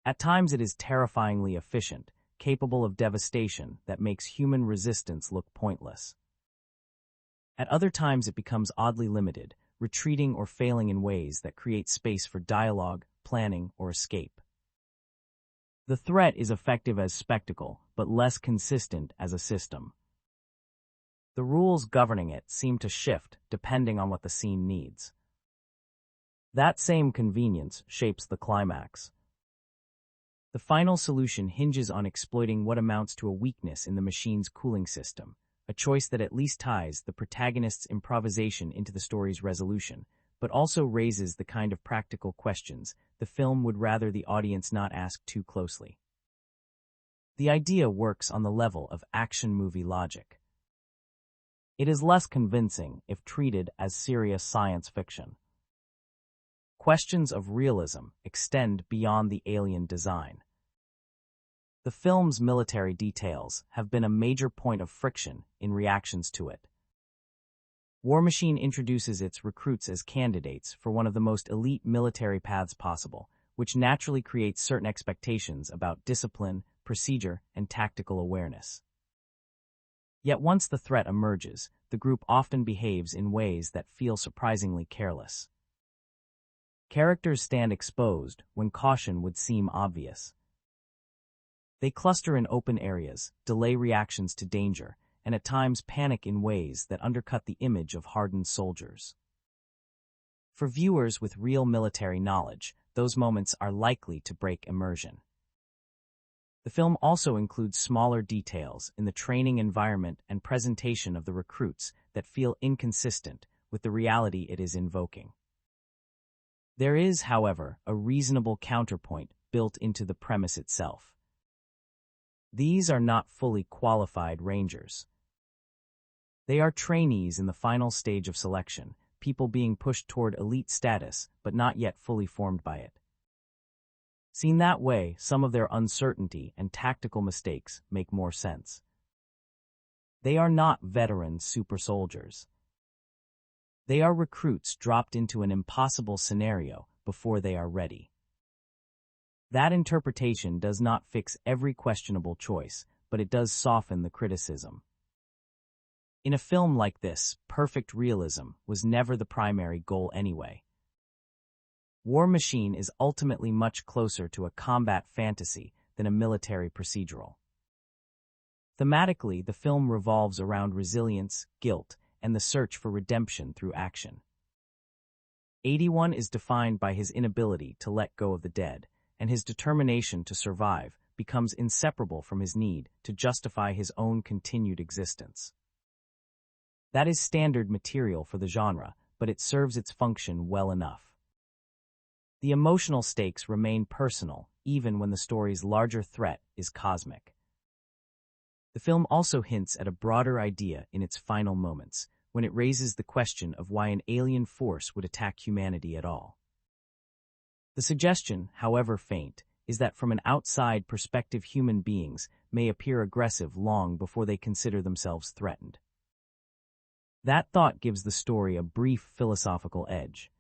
[SPEAKER 1] At times it is terrifyingly efficient, capable of devastation that makes human resistance look pointless. At other times it becomes oddly limited, retreating or failing in ways that create space for dialogue, planning, or escape. The threat is effective as spectacle, but less consistent as a system. The rules governing it seem to shift depending on what the scene needs. That same convenience shapes the climax. The final solution hinges on exploiting what amounts to a weakness in the machine's cooling system, a choice that at least ties the protagonist's improvisation into the story's resolution, but also raises the kind of practical questions the film would rather the audience not ask too closely. The idea works on the level of action movie logic. It is less convincing if treated as serious science fiction. Questions of realism extend beyond the alien design. The film's military details have been a major point of friction in reactions to it. War Machine introduces its recruits as candidates for one of the most elite military paths possible, which naturally creates certain expectations about discipline, procedure, and tactical awareness. Yet once the threat emerges, the group often behaves in ways that feel surprisingly careless. Characters stand exposed when caution would seem obvious. They cluster in open areas, delay reactions to danger, and at times panic in ways that undercut the image of hardened soldiers. For viewers with real military knowledge, those moments are likely to break immersion. The film also includes smaller details in the training environment and presentation of the recruits that feel inconsistent with the reality it is invoking. There is, however, a reasonable counterpoint built into the premise itself. These are not fully qualified Rangers. They are trainees in the final stage of selection, people being pushed toward elite status but not yet fully formed by it. Seen that way, some of their uncertainty and tactical mistakes make more sense. They are not veteran super soldiers. They are recruits dropped into an impossible scenario before they are ready. That interpretation does not fix every questionable choice, but it does soften the criticism. In a film like this, perfect realism was never the primary goal anyway. War Machine is ultimately much closer to a combat fantasy than a military procedural. Thematically, the film revolves around resilience, guilt, and the search for redemption through action. 81 is defined by his inability to let go of the dead, and his determination to survive becomes inseparable from his need to justify his own continued existence. That is standard material for the genre, but it serves its function well enough. The emotional stakes remain personal, even when the story's larger threat is cosmic. The film also hints at a broader idea in its final moments, when it raises the question of why an alien force would attack humanity at all. The suggestion, however faint, is that from an outside perspective human beings may appear aggressive long before they consider themselves threatened. That thought gives the story a brief philosophical edge.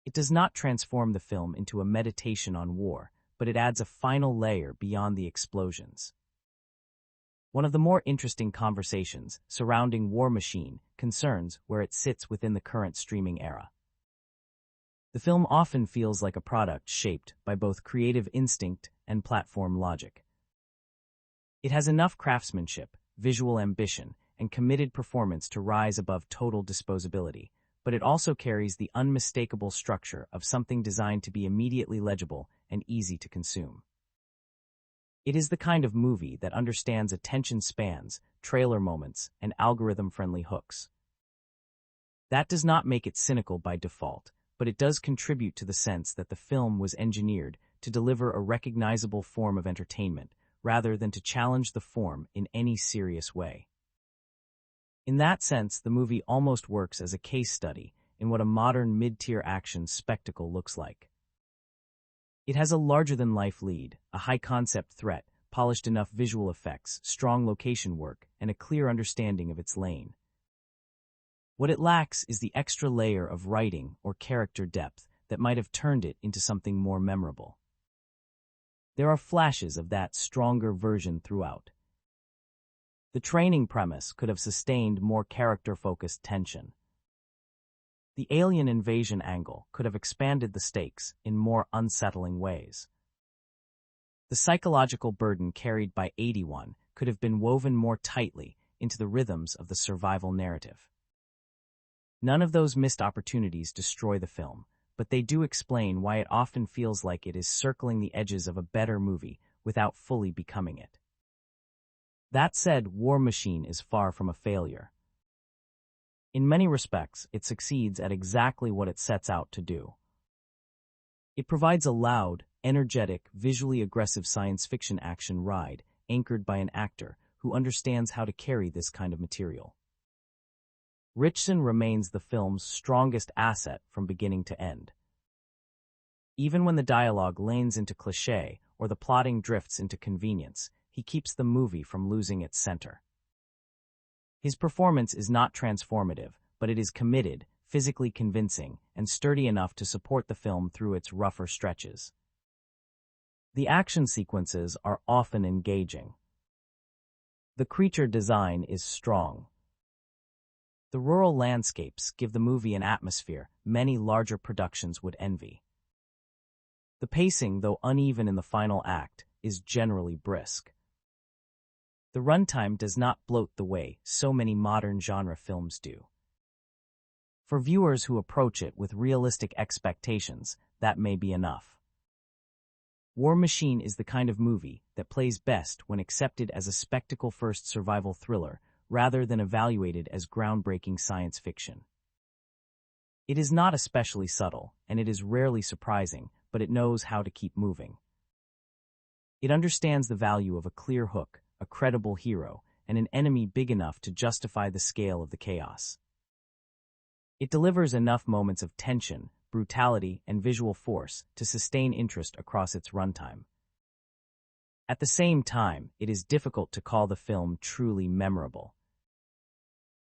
[SPEAKER 1] It does not transform the film into a meditation on war, but it adds a final layer beyond the explosions. One of the more interesting conversations surrounding War Machine concerns where it sits within the current streaming era. The film often feels like a product shaped by both creative instinct and platform logic. It has enough craftsmanship, visual ambition, and committed performance to rise above total disposability, but it also carries the unmistakable structure of something designed to be immediately legible and easy to consume. It is the kind of movie that understands attention spans, trailer moments, and algorithm-friendly hooks. That does not make it cynical by default, but it does contribute to the sense that the film was engineered to deliver a recognizable form of entertainment, rather than to challenge the form in any serious way. In that sense, the movie almost works as a case study in what a modern mid-tier action spectacle looks like. It has a larger-than-life lead, a high-concept threat, polished enough visual effects, strong location work, and a clear understanding of its lane. What it lacks is the extra layer of writing or character depth that might have turned it into something more memorable. There are flashes of that stronger version throughout. The training premise could have sustained more character-focused tension. The alien invasion angle could have expanded the stakes in more unsettling ways. The psychological burden carried by 81 could have been woven more tightly into the rhythms of the survival narrative. None of those missed opportunities destroy the film, but they do explain why it often feels like it is circling the edges of a better movie without fully becoming it. That said, War Machine is far from a failure. In many respects, it succeeds at exactly what it sets out to do. It provides a loud, energetic, visually aggressive science fiction action ride anchored by an actor who understands how to carry this kind of material. Ritchson remains the film's strongest asset from beginning to end. Even when the dialogue lanes into cliché or the plotting drifts into convenience, he keeps the movie from losing its center. His performance is not transformative, but it is committed, physically convincing, and sturdy enough to support the film through its rougher stretches. The action sequences are often engaging. The creature design is strong. The rural landscapes give the movie an atmosphere many larger productions would envy. The pacing, though uneven in the final act, is generally brisk. The runtime does not bloat the way so many modern genre films do. For viewers who approach it with realistic expectations, that may be enough. War Machine is the kind of movie that plays best when accepted as a spectacle-first survival thriller rather than evaluated as groundbreaking science fiction. It is not especially subtle, and it is rarely surprising, but it knows how to keep moving. It understands the value of a clear hook, a credible hero, and an enemy big enough to justify the scale of the chaos. It delivers enough moments of tension, brutality, and visual force to sustain interest across its runtime. At the same time, it is difficult to call the film truly memorable.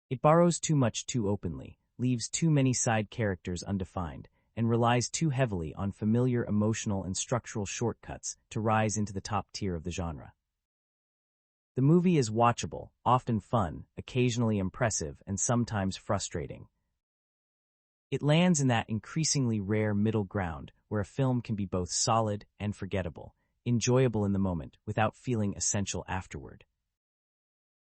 [SPEAKER 1] It borrows too much too openly, leaves too many side characters undefined, and relies too heavily on familiar emotional and structural shortcuts to rise into the top tier of the genre. The movie is watchable, often fun, occasionally impressive, and sometimes frustrating. It lands in that increasingly rare middle ground where a film can be both solid and forgettable, enjoyable in the moment without feeling essential afterward.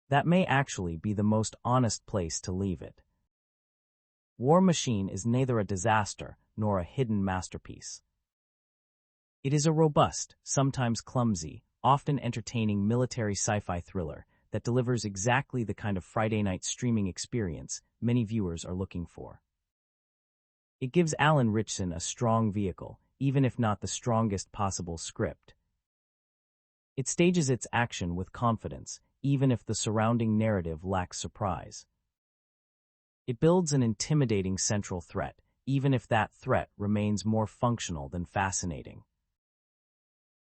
[SPEAKER 1] That may actually be the most honest place to leave it. War Machine is neither a disaster nor a hidden masterpiece. It is a robust, sometimes clumsy, often entertaining military sci-fi thriller that delivers exactly the kind of Friday night streaming experience many viewers are looking for. It gives Alan Ritchson a strong vehicle, even if not the strongest possible script. It stages its action with confidence, even if the surrounding narrative lacks surprise. It builds an intimidating central threat, even if that threat remains more functional than fascinating.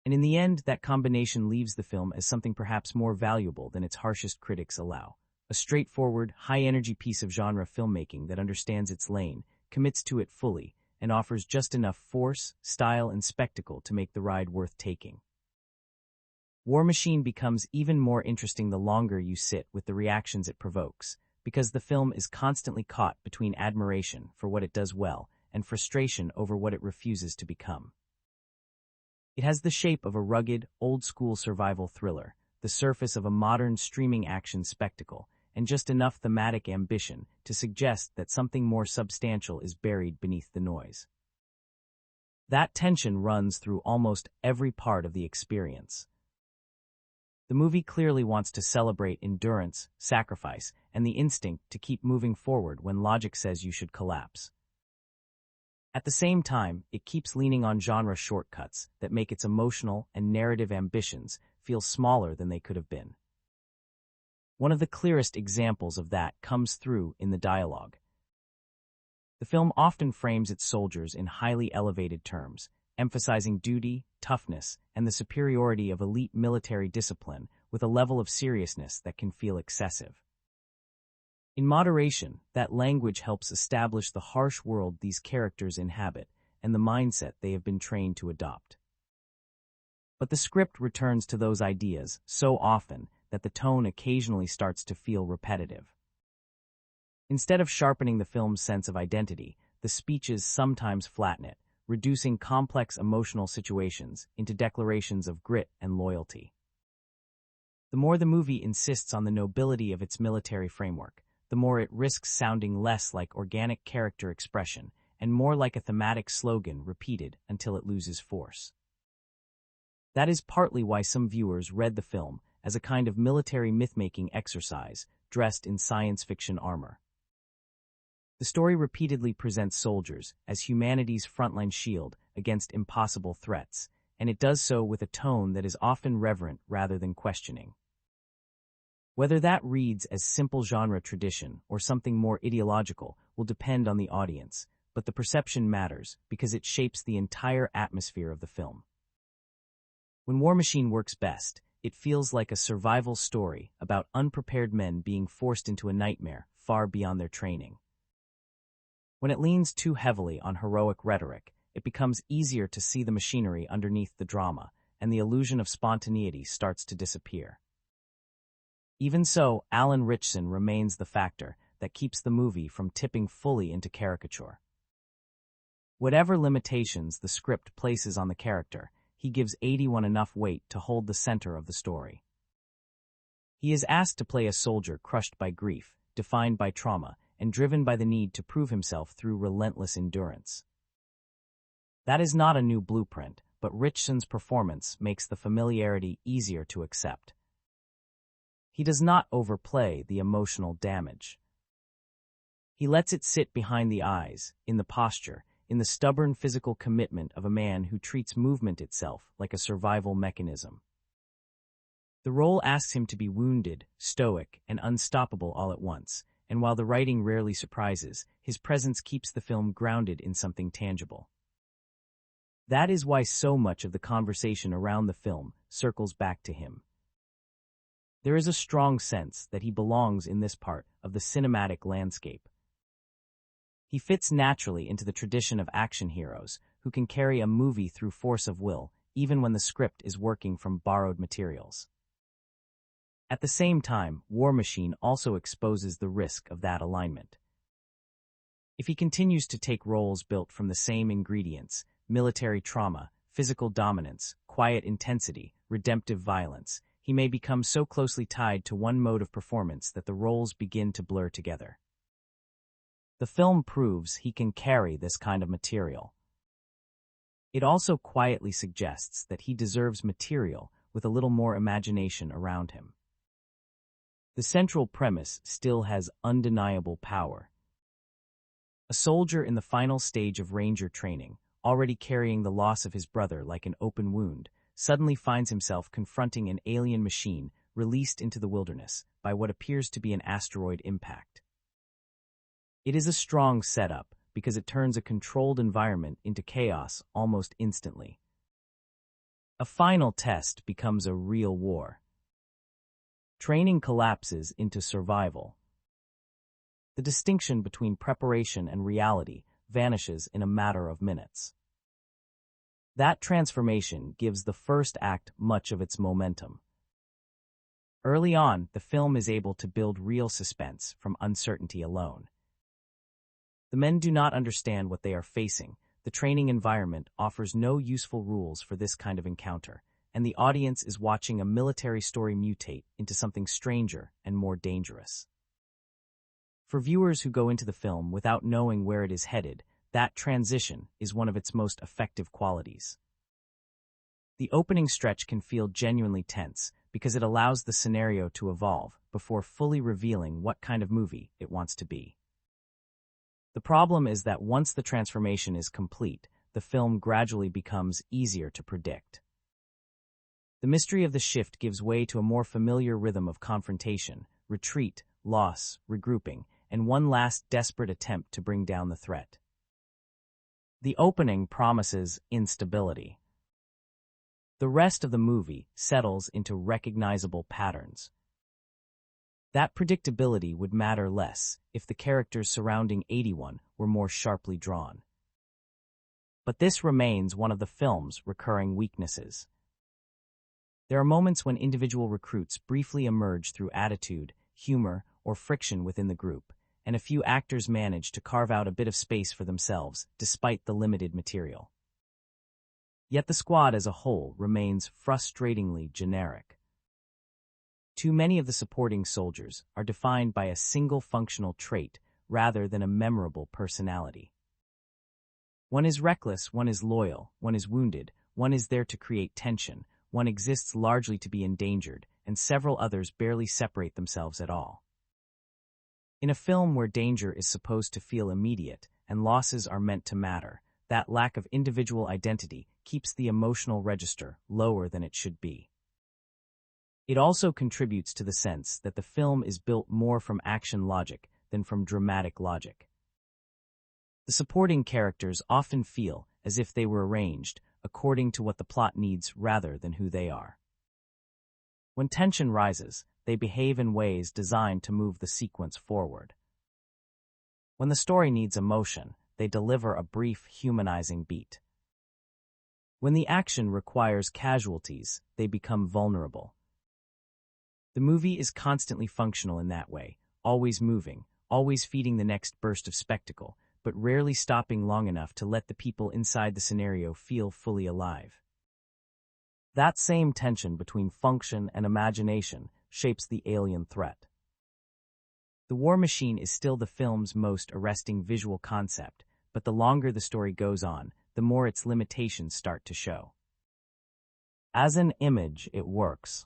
[SPEAKER 1] And in the end, that combination leaves the film as something perhaps more valuable than its harshest critics allow. A straightforward, high-energy piece of genre filmmaking that understands its lane, commits to it fully, and offers just enough force, style, and spectacle to make the ride worth taking. War Machine becomes even more interesting the longer you sit with the reactions it provokes, because the film is constantly caught between admiration for what it does well and frustration over what it refuses to become. It has the shape of a rugged, old-school survival thriller, the surface of a modern streaming action spectacle, and just enough thematic ambition to suggest that something more substantial is buried beneath the noise. That tension runs through almost every part of the experience. The movie clearly wants to celebrate endurance, sacrifice, and the instinct to keep moving forward when logic says you should collapse. At the same time, it keeps leaning on genre shortcuts that make its emotional and narrative ambitions feel smaller than they could have been. One of the clearest examples of that comes through in the dialogue. The film often frames its soldiers in highly elevated terms, emphasizing duty, toughness, and the superiority of elite military discipline with a level of seriousness that can feel excessive. In moderation, that language helps establish the harsh world these characters inhabit and the mindset they have been trained to adopt. But the script returns to those ideas so often that the tone occasionally starts to feel repetitive. Instead of sharpening the film's sense of identity, the speeches sometimes flatten it, reducing complex emotional situations into declarations of grit and loyalty. The more the movie insists on the nobility of its military framework, the more it risks sounding less like organic character expression and more like a thematic slogan repeated until it loses force. That is partly why some viewers read the film as a kind of military myth-making exercise dressed in science fiction armor. The story repeatedly presents soldiers as humanity's frontline shield against impossible threats, and it does so with a tone that is often reverent rather than questioning. Whether that reads as simple genre tradition or something more ideological will depend on the audience, but the perception matters because it shapes the entire atmosphere of the film. When War Machine works best, it feels like a survival story about unprepared men being forced into a nightmare far beyond their training. When it leans too heavily on heroic rhetoric, it becomes easier to see the machinery underneath the drama, and the illusion of spontaneity starts to disappear. Even so, Alan Ritchson remains the factor that keeps the movie from tipping fully into caricature. Whatever limitations the script places on the character, he gives 81 enough weight to hold the center of the story. He is asked to play a soldier crushed by grief, defined by trauma, and driven by the need to prove himself through relentless endurance. That is not a new blueprint, but Ritchson's performance makes the familiarity easier to accept. He does not overplay the emotional damage. He lets it sit behind the eyes, in the posture, in the stubborn physical commitment of a man who treats movement itself like a survival mechanism. The role asks him to be wounded, stoic, and unstoppable all at once, and while the writing rarely surprises, his presence keeps the film grounded in something tangible. That is why so much of the conversation around the film circles back to him. There is a strong sense that he belongs in this part of the cinematic landscape. He fits naturally into the tradition of action heroes who can carry a movie through force of will, even when the script is working from borrowed materials. At the same time, War Machine also exposes the risk of that alignment. If he continues to take roles built from the same ingredients, military trauma, physical dominance, quiet intensity, redemptive violence, he may become so closely tied to one mode of performance that the roles begin to blur together. The film proves he can carry this kind of material. It also quietly suggests that he deserves material with a little more imagination around him. The central premise still has undeniable power. A soldier in the final stage of Ranger training, already carrying the loss of his brother like an open wound, suddenly finds himself confronting an alien machine released into the wilderness by what appears to be an asteroid impact. It is a strong setup because it turns a controlled environment into chaos almost instantly. A final test becomes a real war. Training collapses into survival. The distinction between preparation and reality vanishes in a matter of minutes. That transformation gives the first act much of its momentum. Early on, the film is able to build real suspense from uncertainty alone. The men do not understand what they are facing. The training environment offers no useful rules for this kind of encounter, and the audience is watching a military story mutate into something stranger and more dangerous. For viewers who go into the film without knowing where it is headed, that transition is one of its most effective qualities. The opening stretch can feel genuinely tense because it allows the scenario to evolve before fully revealing what kind of movie it wants to be. The problem is that once the transformation is complete, the film gradually becomes easier to predict. The mystery of the shift gives way to a more familiar rhythm of confrontation, retreat, loss, regrouping, and one last desperate attempt to bring down the threat. The opening promises instability. The rest of the movie settles into recognizable patterns. That predictability would matter less if the characters surrounding 81 were more sharply drawn. But this remains one of the film's recurring weaknesses. There are moments when individual recruits briefly emerge through attitude, humor, or friction within the group, and a few actors manage to carve out a bit of space for themselves despite the limited material. Yet the squad as a whole remains frustratingly generic. Too many of the supporting soldiers are defined by a single functional trait rather than a memorable personality. One is reckless, one is loyal, one is wounded, one is there to create tension, one exists largely to be endangered, and several others barely separate themselves at all. In a film where danger is supposed to feel immediate and losses are meant to matter, that lack of individual identity keeps the emotional register lower than it should be. It also contributes to the sense that the film is built more from action logic than from dramatic logic. The supporting characters often feel as if they were arranged according to what the plot needs rather than who they are. When tension rises, they behave in ways designed to move the sequence forward. When the story needs emotion, they deliver a brief, humanizing beat. When the action requires casualties, they become vulnerable. The movie is constantly functional in that way, always moving, always feeding the next burst of spectacle, but rarely stopping long enough to let the people inside the scenario feel fully alive. That same tension between function and imagination shapes the alien threat. The war machine is still the film's most arresting visual concept, but the longer the story goes on, the more its limitations start to show. As an image, it works.